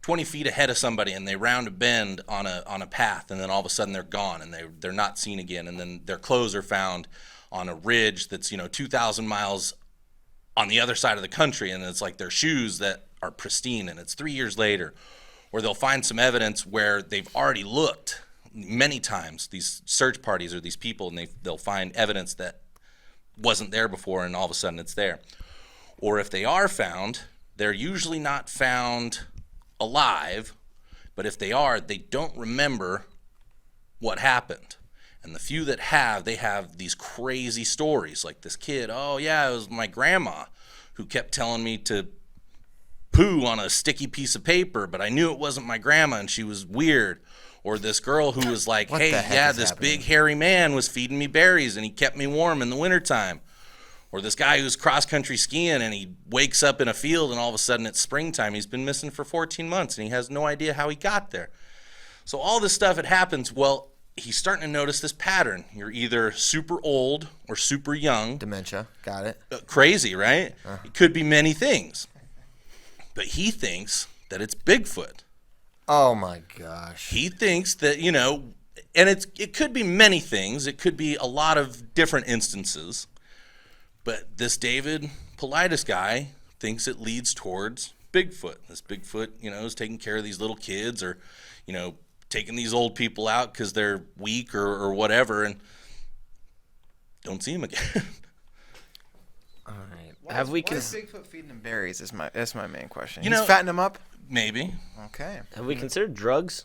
20 feet ahead of somebody and they round a bend on a path, and then all of a sudden they're gone and they're not seen again, and then their clothes are found on a ridge that's 2,000 miles on the other side of the country, and it's like their shoes that are pristine, and it's 3 years later. Or they'll find some evidence where they've already looked many times, these search parties or these people, and they'll find evidence that wasn't there before, and all of a sudden it's there. Or if they are found, they're usually not found alive, but if they are, they don't remember what happened. And the few that have, they have these crazy stories. Like this kid, oh yeah, it was my grandma who kept telling me to poo on a sticky piece of paper, but I knew it wasn't my grandma and she was weird. Or this girl who was like, hey, yeah, this big hairy man was feeding me berries and he kept me warm in the wintertime. Or this guy who's cross-country skiing and he wakes up in a field and all of a sudden it's springtime. He's been missing for 14 months and he has no idea how he got there. So all this stuff, it happens. Well, he's starting to notice this pattern. You're either super old or super young. Dementia. Got it. Crazy, right? It could be many things. But he thinks that it's Bigfoot. Oh, my gosh. He thinks that, you know, and it could be many things. It could be a lot of different instances. But this David Politis guy thinks it leads towards Bigfoot. This Bigfoot, you know, is taking care of these little kids or, you know, taking these old people out because they're weak or whatever, and don't see him again. All right. Why is Bigfoot feeding them berries? That's my main question. You He's know, fattening them up? Maybe. Okay. Have we considered drugs?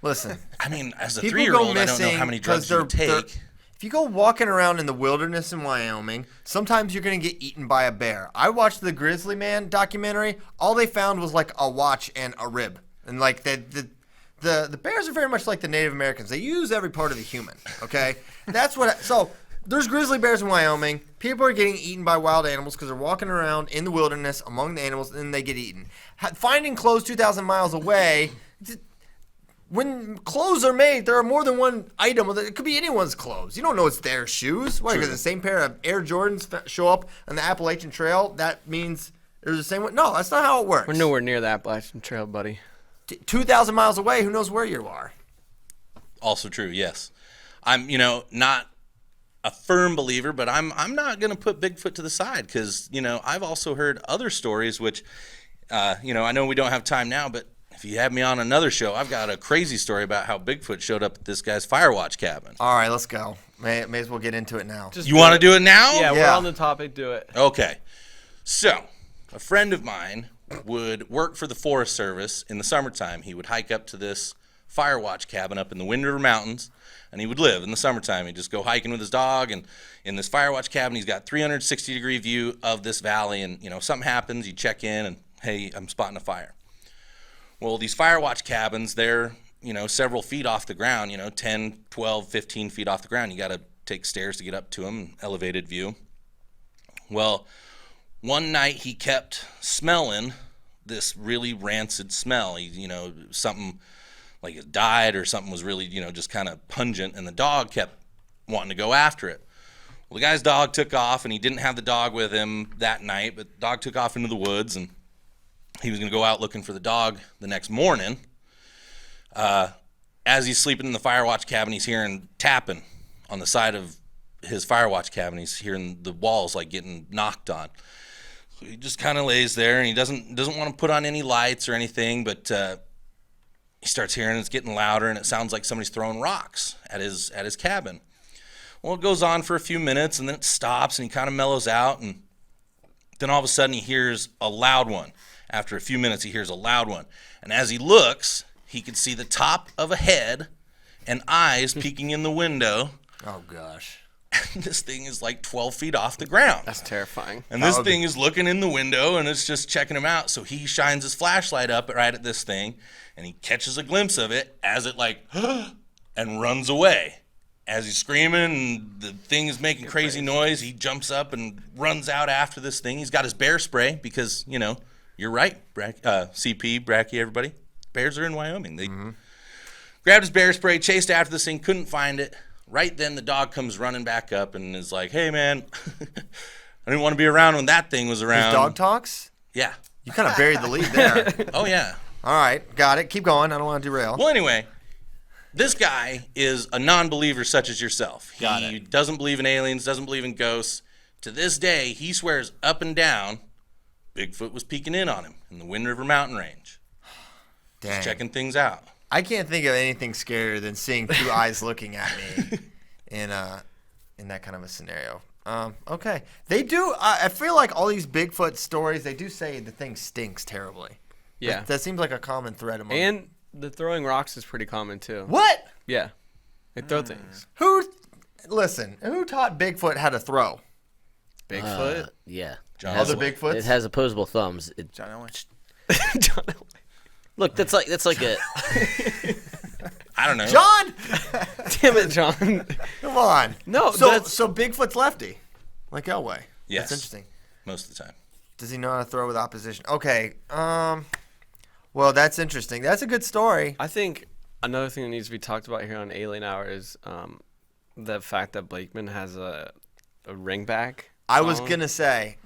Listen. I mean, as a People 3-year-old, go I don't know missing how many drugs you they're- take. If you go walking around in the wilderness in Wyoming, sometimes you're going to get eaten by a bear. I watched the Grizzly Man documentary. All they found was like a watch and a rib. And like the bears are very much like the Native Americans. They use every part of the human, okay? That's what so there's grizzly bears in Wyoming. People are getting eaten by wild animals because they're walking around in the wilderness among the animals and then they get eaten. Finding clothes 2,000 miles away, when clothes are made, there are more than one item. It could be anyone's clothes. You don't know it's their shoes. Why? Because the same pair of Air Jordans show up on the Appalachian Trail, that means they're the same one? No, that's not how it works. We're nowhere near the Appalachian Trail, buddy. 2,000 miles away, who knows where you are? Also true, yes. I'm, you know, not a firm believer, but I'm not going to put Bigfoot to the side because, you know, I've also heard other stories which, you know, I know we don't have time now, but if you have me on another show, I've got a crazy story about how Bigfoot showed up at this guy's Firewatch cabin. All right, let's go. May as well get into it now. You want to do it now? Yeah, we're Yeah. on the topic. Do it. Okay. So, a friend of mine would work for the Forest Service in the summertime. He would hike up to this Firewatch cabin up in the Wind River Mountains, and he would live in the summertime. He'd just go hiking with his dog, and in this Firewatch cabin, he's got 360-degree view of this valley, and, you know, something happens, you check in, and, hey, I'm spotting a fire. Well, these Firewatch cabins, they're, you know, several feet off the ground, you know, 10, 12, 15 feet off the ground. You got to take stairs to get up to them, elevated view. Well, one night he kept smelling this really rancid smell. He, you know, something like it died or something was really, you know, just kind of pungent, and the dog kept wanting to go after it. Well, the guy's dog took off, and he didn't have the dog with him that night, but the dog took off into the woods, and he was going to go out looking for the dog the next morning. As he's sleeping in the Firewatch cabin, he's hearing tapping on the side of his Firewatch cabin. He's hearing the walls like getting knocked on. So he just kind of lays there, and he doesn't want to put on any lights or anything, but he starts hearing it's getting louder, and it sounds like somebody's throwing rocks at his cabin. Well, it goes on for a few minutes, and then it stops, and he kind of mellows out, and then all of a sudden he hears a loud one. After a few minutes, he hears a loud one. And as he looks, he can see the top of a head and eyes peeking in the window. Oh, gosh. And this thing is like 12 feet off the ground. That's terrifying. And this thing is looking in the window, and it's just checking him out. So he shines his flashlight up right at this thing, and he catches a glimpse of it as it like, and runs away. As he's screaming and the thing is making crazy noise, he jumps up and runs out after this thing. He's got his bear spray because, you know, you're right, CP, Bracky, everybody. Bears are in Wyoming. They grabbed his bear spray, chased after this thing, couldn't find it. Right then, the dog comes running back up and is like, hey, man, I didn't want to be around when that thing was around. His dog talks? Yeah. You kind of buried the lead there. Oh, yeah. All right, got it. Keep going. I don't want to derail. Well, anyway, this guy is a non-believer such as yourself. He doesn't believe in aliens, doesn't believe in ghosts. To this day, he swears up and down Bigfoot was peeking in on him in the Wind River Mountain Range. Dang. Just checking things out. I can't think of anything scarier than seeing two eyes looking at me in that kind of a scenario. Okay. They do, I feel like all these Bigfoot stories, they do say the thing stinks terribly. Yeah. That seems like a common thread among And the throwing rocks is pretty common too. What? Yeah. They throw things. Who taught Bigfoot how to throw? Bigfoot. Yeah. John Other Elway. Bigfoots? It has opposable thumbs. John Owen. John Elway. Look, that's like a. I don't know. John, Damn it, John. come on. No, so that's- so Bigfoot's lefty, like Elway. Yes. That's interesting. Most of the time. Does he know how to throw with opposition? Okay. Well, that's interesting. That's a good story. I think another thing that needs to be talked about here on Alien Hour is the fact that Blakeman has a ringback. I was tone. gonna say,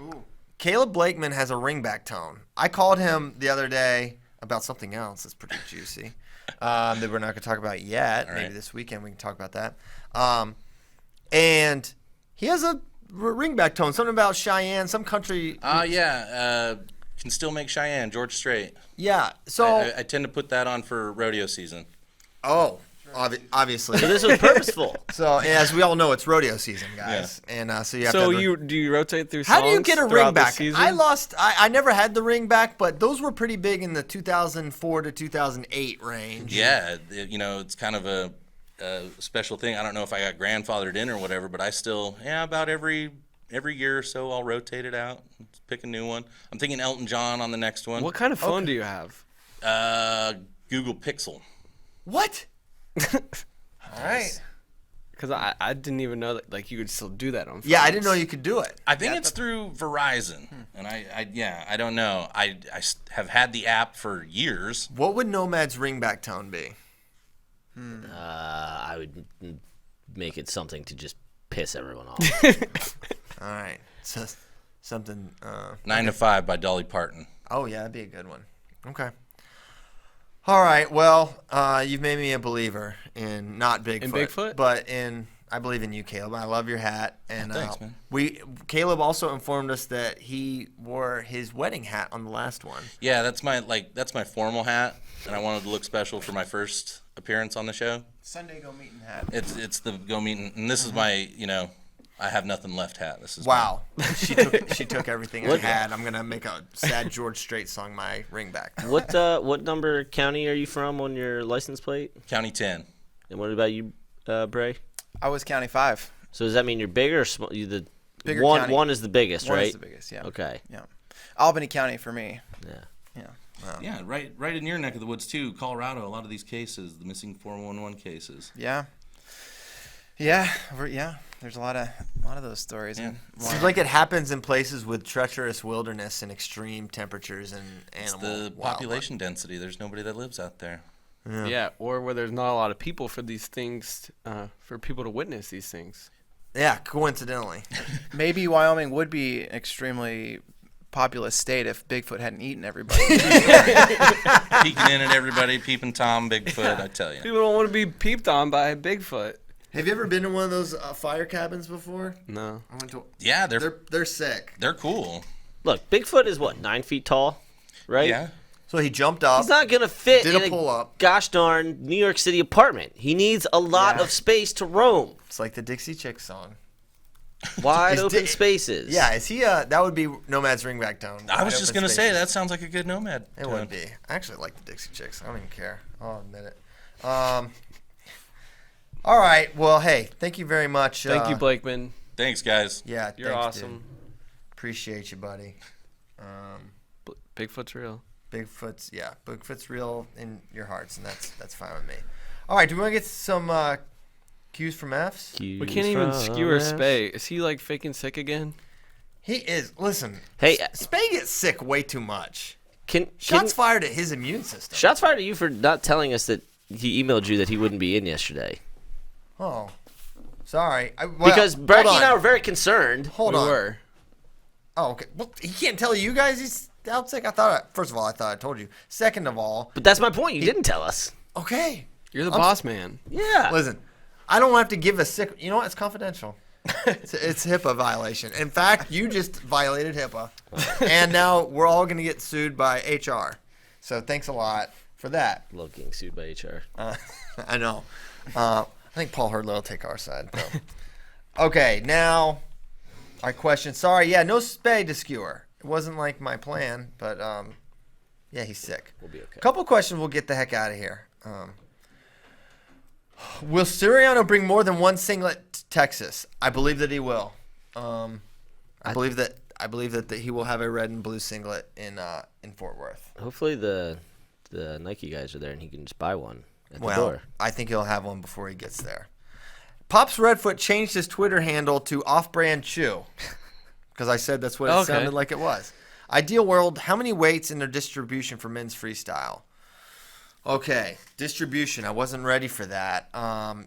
Caleb Blakeman has a ringback tone. I called him the other day about something else that's pretty juicy that we're not gonna talk about yet. All Maybe right. this weekend we can talk about that. And he has a ringback tone. Something about Cheyenne, some country. Can still make Cheyenne. George Strait. Yeah. So I tend to put that on for rodeo season. obviously. So this was purposeful. So as we all know, it's rodeo season, guys, and so you have So to. do you rotate through How songs do you get a throughout ring the back? season? I never had the ring back, but those were pretty big in the 2004 to 2008 range. Yeah, it's kind of a special thing. I don't know if I got grandfathered in or whatever, but I still, about every year or so, I'll rotate it out, pick a new one. I'm thinking Elton John on the next one. What kind of phone do you have? Google Pixel. What? All right. Because I didn't even know that like you could still do that on phones. Yeah, I didn't know you could do it. I think it's through Verizon, and I don't know. I have had the app for years. What would Nomad's ringback tone be? I would make it something to just piss everyone off. All right. So something. 9 to 5 by Dolly Parton. Oh yeah, that'd be a good one. Okay. All right. Well, you've made me a believer in not Bigfoot, In Bigfoot? but I believe in you, Caleb. I love your hat, and Thanks, man. Caleb also informed us that he wore his wedding hat on the last one. Yeah, that's my formal hat, and I wanted to look special for my first appearance on the show. Sunday go meeting hat. It's the go meeting, and this is my I have nothing left hat. This is Wow, she took everything I had. I'm gonna make a sad George Strait song my ringback. What number county are you from on your license plate? County 10. And what about you, Bray? I was County 5. So does that mean you're bigger or small? You the Bigger one county. one is the biggest, One right? is the biggest, yeah. Okay. Yeah. Albany County for me. Yeah. Yeah. Yeah, right in your neck of the woods too, Colorado. A lot of these cases, the missing 411 cases. Yeah. Yeah. There's a lot of those stories. Yeah. And Seems like it happens in places with treacherous wilderness and extreme temperatures and It's animal the wildlife. population density. There's nobody that lives out there. Yeah, or where there's not a lot of people for these things, for people to witness these things. Yeah, coincidentally. maybe Wyoming would be an extremely populous state if Bigfoot hadn't eaten everybody. Peeking in at everybody, peeping Tom, Bigfoot. I tell you. People don't want to be peeped on by Bigfoot. Have you ever been to one of those fire cabins before? No. I went to. Yeah, they're They're sick. cool. Look, Bigfoot is what, 9 feet tall, right? Yeah. So he jumped up. He's not gonna fit Did in a pull-up. gosh darn New York City apartment. He needs a lot Yeah. of space to roam. It's like the Dixie Chicks song. Wide Is open Di- Yeah. Yeah, is he? That would be Nomad's ringback tone. I was Wide just open gonna say spaces. that sounds like a good nomad. It tone. would be. I actually like the Dixie Chicks. I don't even care. I'll admit it. All right. Well, hey, thank you very much. Thank you, Blakeman. Thanks, guys. Yeah, You're thanks, awesome. dude. Appreciate you, buddy. Bigfoot's real. Bigfoot's real in your hearts, and that's fine with me. All right, do we want to get some cues from Fs? We can't even skewer Spay. Is he like faking sick again? He is. Listen, Hey, Spay gets sick way too much. can Shots fired at his immune system. shots fired at you for not telling us that he emailed you that he wouldn't be in yesterday. Oh, sorry. Because Bracky hold and I on. were very concerned. Hold We on. were. Oh, okay. Well, he can't tell you guys he's out sick. First of all, I thought I told you. Second of all, But that's my point. You didn't tell us. okay. You're the boss man. Yeah. Listen, I don't have to give a sick. You know what? It's confidential. It's HIPAA violation. In fact, you just violated HIPAA, and now we're all going to get sued by HR. So thanks a lot for that. Love getting sued by HR. I know. I think Paul Hurdler will take our side. So. Okay, now our question. Sorry, yeah, no spay to skewer. It wasn't like my plan, but yeah, he's sick. We'll be okay. Couple questions. We'll get the heck out of here. Will Suriano bring more than one singlet to Texas? I believe that he will. I believe that he will have a red and blue singlet in Fort Worth. Hopefully the Nike guys are there and he can just buy one at the Well, door. I think he'll have one before he gets there. Pops Redfoot changed his Twitter handle to Off-Brand Chew because I said that's what it sounded like it was. Ideal World, how many weights in their distribution for men's freestyle? Okay, distribution. I wasn't ready for that,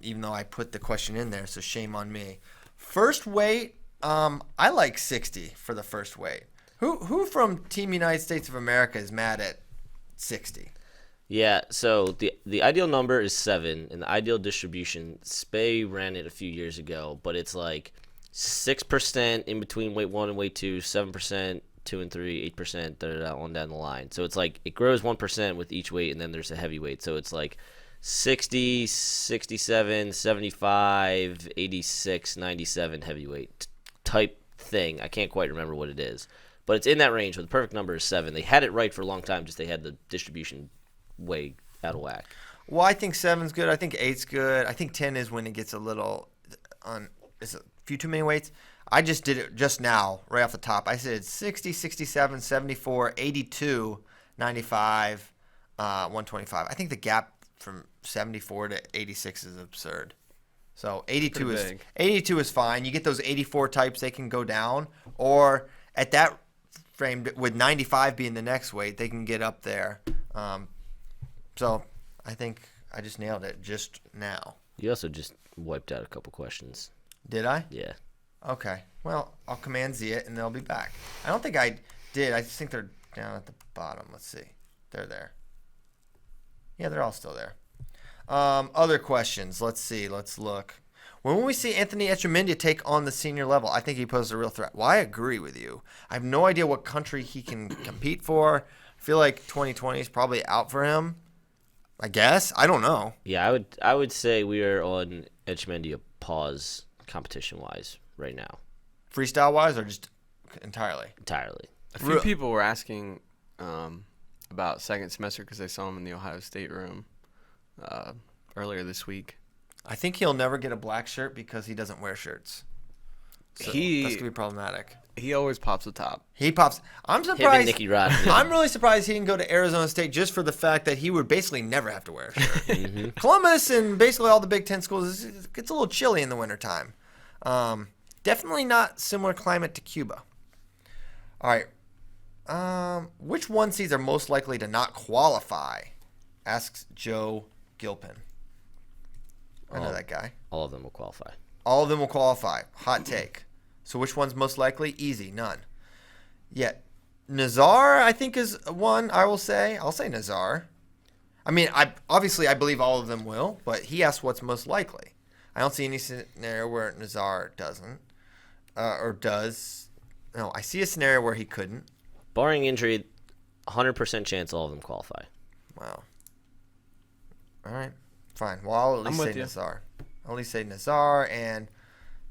even though I put the question in there, so shame on me. First weight, I like 60 for the first weight. Who from Team United States of America is mad at 60? Yeah, so the ideal number is 7, and the ideal distribution, Spay ran it a few years ago, but it's like 6% in between weight 1 and weight 2, 7%, 2 and 3, 8%, on down the line. So it's like it grows 1% with each weight, and then there's a heavyweight. So it's like 60, 67, 75, 86, 97 heavyweight type thing. I can't quite remember what it is, but it's in that range. But the perfect number is 7. They had it right for a long time, just they had the distribution way out of whack. Well, I think 7's good. I think 8's good. I think 10 is when it gets a little it's a few too many weights. I just did it just now, right off the top. I said 60, 67, 74, 82, 95, 125. I think the gap from 74 to 86 is absurd. So 82 is fine. You get those 84 types, they can go down. Or at that frame, with 95 being the next weight, they can get up there. So I think I just nailed it just now. You also just wiped out a couple questions. Did I? Yeah. Okay. Well, I'll Command Z it, and they'll be back. I don't think I did. I just think they're down at the bottom. Let's see. They're there. Yeah, they're all still there. Other questions. Let's see. Let's look. When will we see Anthony Etchemindia take on the senior level? I think he poses a real threat. Well, I agree with you. I have no idea what country he can compete for. I feel like 2020 is probably out for him. I guess. I don't know. Yeah, I would say we are on Etchemindia pause competition-wise right now. Freestyle-wise or just entirely? Entirely. A few people were asking about second semester because they saw him in the Ohio State room earlier this week. I think he'll never get a black shirt because he doesn't wear shirts. So that's going to be problematic. He always pops the top. He pops. I'm Him and surprised. Nicky Rod. I'm really surprised he didn't go to Arizona State just for the fact that he would basically never have to wear a shirt. Columbus and basically all the Big Ten schools, it gets a little chilly in the wintertime. Definitely not similar climate to Cuba. All right. Which one seeds are most likely to not qualify? Asks Joe Gilpin. I know that guy. All of them will qualify. All of them will qualify. Hot take. So which one's most likely? Easy. None. Yet Nazar, I think, is one I will say. I'll say Nazar. I mean, I believe all of them will, but he asked what's most likely. I don't see any scenario where Nazar doesn't or does. No, I see a scenario where he couldn't. Barring injury, 100% chance all of them qualify. Wow. All right. Fine. Well, I'll at least say Nazar. I'll at least say Nazar and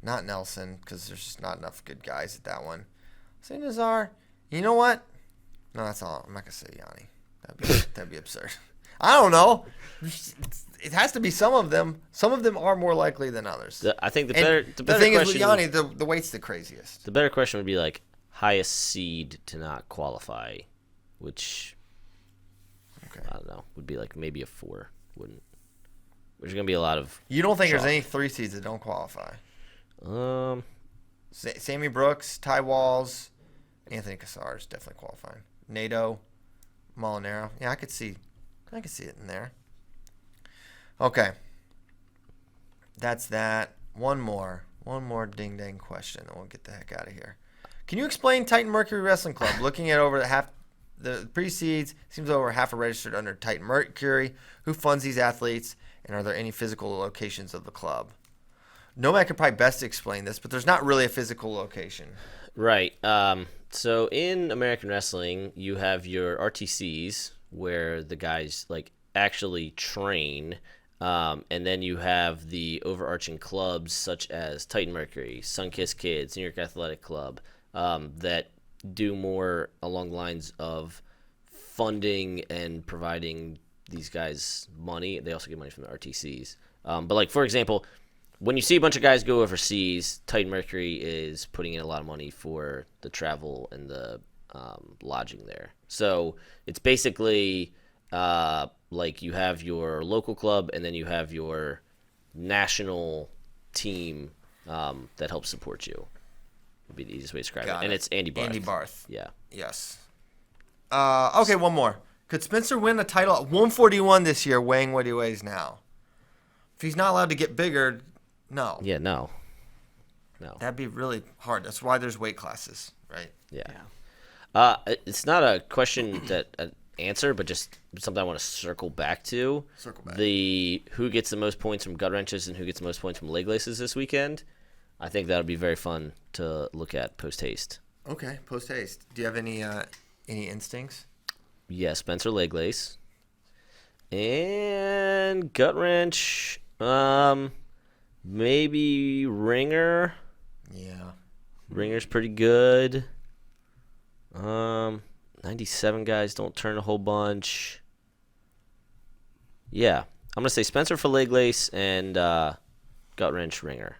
not Nelson because there's just not enough good guys at that one. I'll say Nazar. You know what? No, that's all. I'm not going to say Yanni. That'd be absurd. I don't know. It has to be some of them. Some of them are more likely than others. I think the better thing question is with Yanni, the weight's the craziest. The better question would be like highest seed to not qualify, which I don't know, would be like maybe a 4. Wouldn't. There's gonna be a lot of. You don't think there's any 3 seeds that don't qualify? Sammy Brooks, Ty Walls, Anthony Cassar is definitely qualifying. Nato, Molinaro. Yeah, I could see it in there. Okay. That's that. One more ding dang question, and we'll get the heck out of here. Can you explain Titan Mercury Wrestling Club? Looking at over the pre-seeds, seems over half are registered under Titan Mercury. Who funds these athletes, and are there any physical locations of the club? Nomad could probably best explain this, but there's not really a physical location. Right. So in American wrestling, you have your RTCs where the guys like actually train, and then you have the overarching clubs such as Titan Mercury, Sunkissed Kids, New York Athletic Club, that do more along the lines of funding and providing these guys money. They also get money from the RTCs. But like for example, when you see a bunch of guys go overseas, Titan Mercury is putting in a lot of money for the travel and the lodging there. So it's basically like you have your local club and then you have your national team that helps support you. Would be the easiest way to describe it. And it's Andy Barth. Andy Barth. Yeah. Yes. Okay, one more. Could Spencer win a title at 141 this year, weighing what he weighs now? If he's not allowed to get bigger, no. Yeah, no. That'd be really hard. That's why there's weight classes, right? Yeah. It's not a question that answer, but just something I want to circle back to. The who gets the most points from gut wrenches and who gets the most points from leg laces this weekend. I think that'll be very fun to look at post haste. Okay, post haste. Do you have any instincts? Yeah, Spencer leg lace. And gut wrench, maybe Ringer. Yeah. Ringer's pretty good. 97 guys don't turn a whole bunch. Yeah, I'm gonna say Spencer for leg lace and gut wrench Ringer.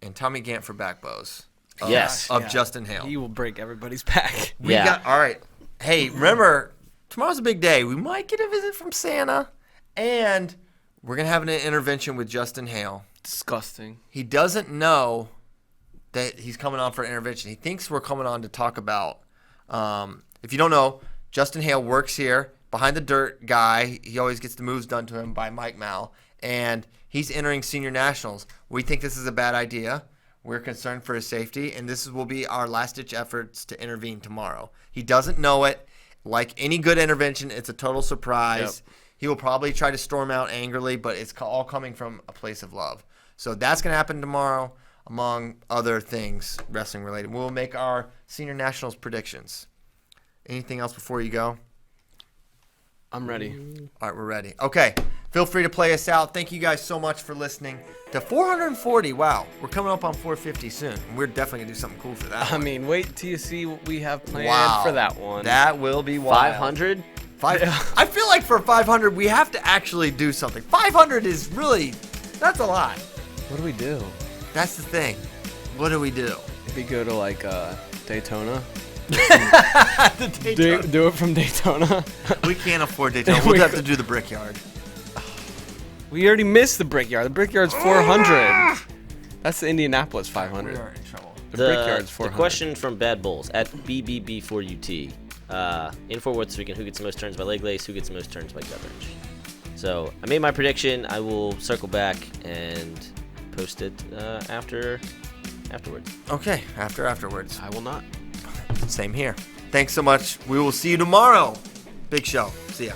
And Tommy Gant for back bows. Yes. Of Justin Hale. He will break everybody's back. All right. Hey, remember, tomorrow's a big day. We might get a visit from Santa, and we're going to have an intervention with Justin Hale. Disgusting. He doesn't know that he's coming on for an intervention. He thinks we're coming on to talk about, if you don't know, Justin Hale works here, behind the dirt guy. He always gets the moves done to him by Mike Mal, and he's entering senior nationals. We think this is a bad idea. We're concerned for his safety, and this will be our last-ditch efforts to intervene tomorrow. He doesn't know it. Like any good intervention, it's a total surprise. Yep. He will probably try to storm out angrily, but it's all coming from a place of love. So that's going to happen tomorrow, among other things wrestling-related. We'll make our senior nationals predictions. Anything else before you go? I'm ready. All right, we're ready. Okay, feel free to play us out. Thank you guys so much for listening to 440. Wow, we're coming up on 450 soon. We're definitely going to do something cool for that. I mean, wait till you see what we have planned for that one. That will be wild. 500? I feel like for 500, we have to actually do something. 500 is really, that's a lot. What do we do? That's the thing. What do we do? Maybe go to like Daytona. Daytona. Do it from Daytona. We can't afford Daytona. We'll have to do the Brickyard. We already missed the Brickyard. The Brickyard's 400. That's the Indianapolis 500. We are in trouble. The Brickyard's 400. The question from Bad Bulls at BBB4UT. In Fort Worth this weekend, who gets the most turns by leg lace? Who gets the most turns by gut wrench? So I made my prediction. I will circle back and post it afterwards. Okay, afterwards. I will not. Same here. Thanks so much. We will see you tomorrow. Big show. See ya.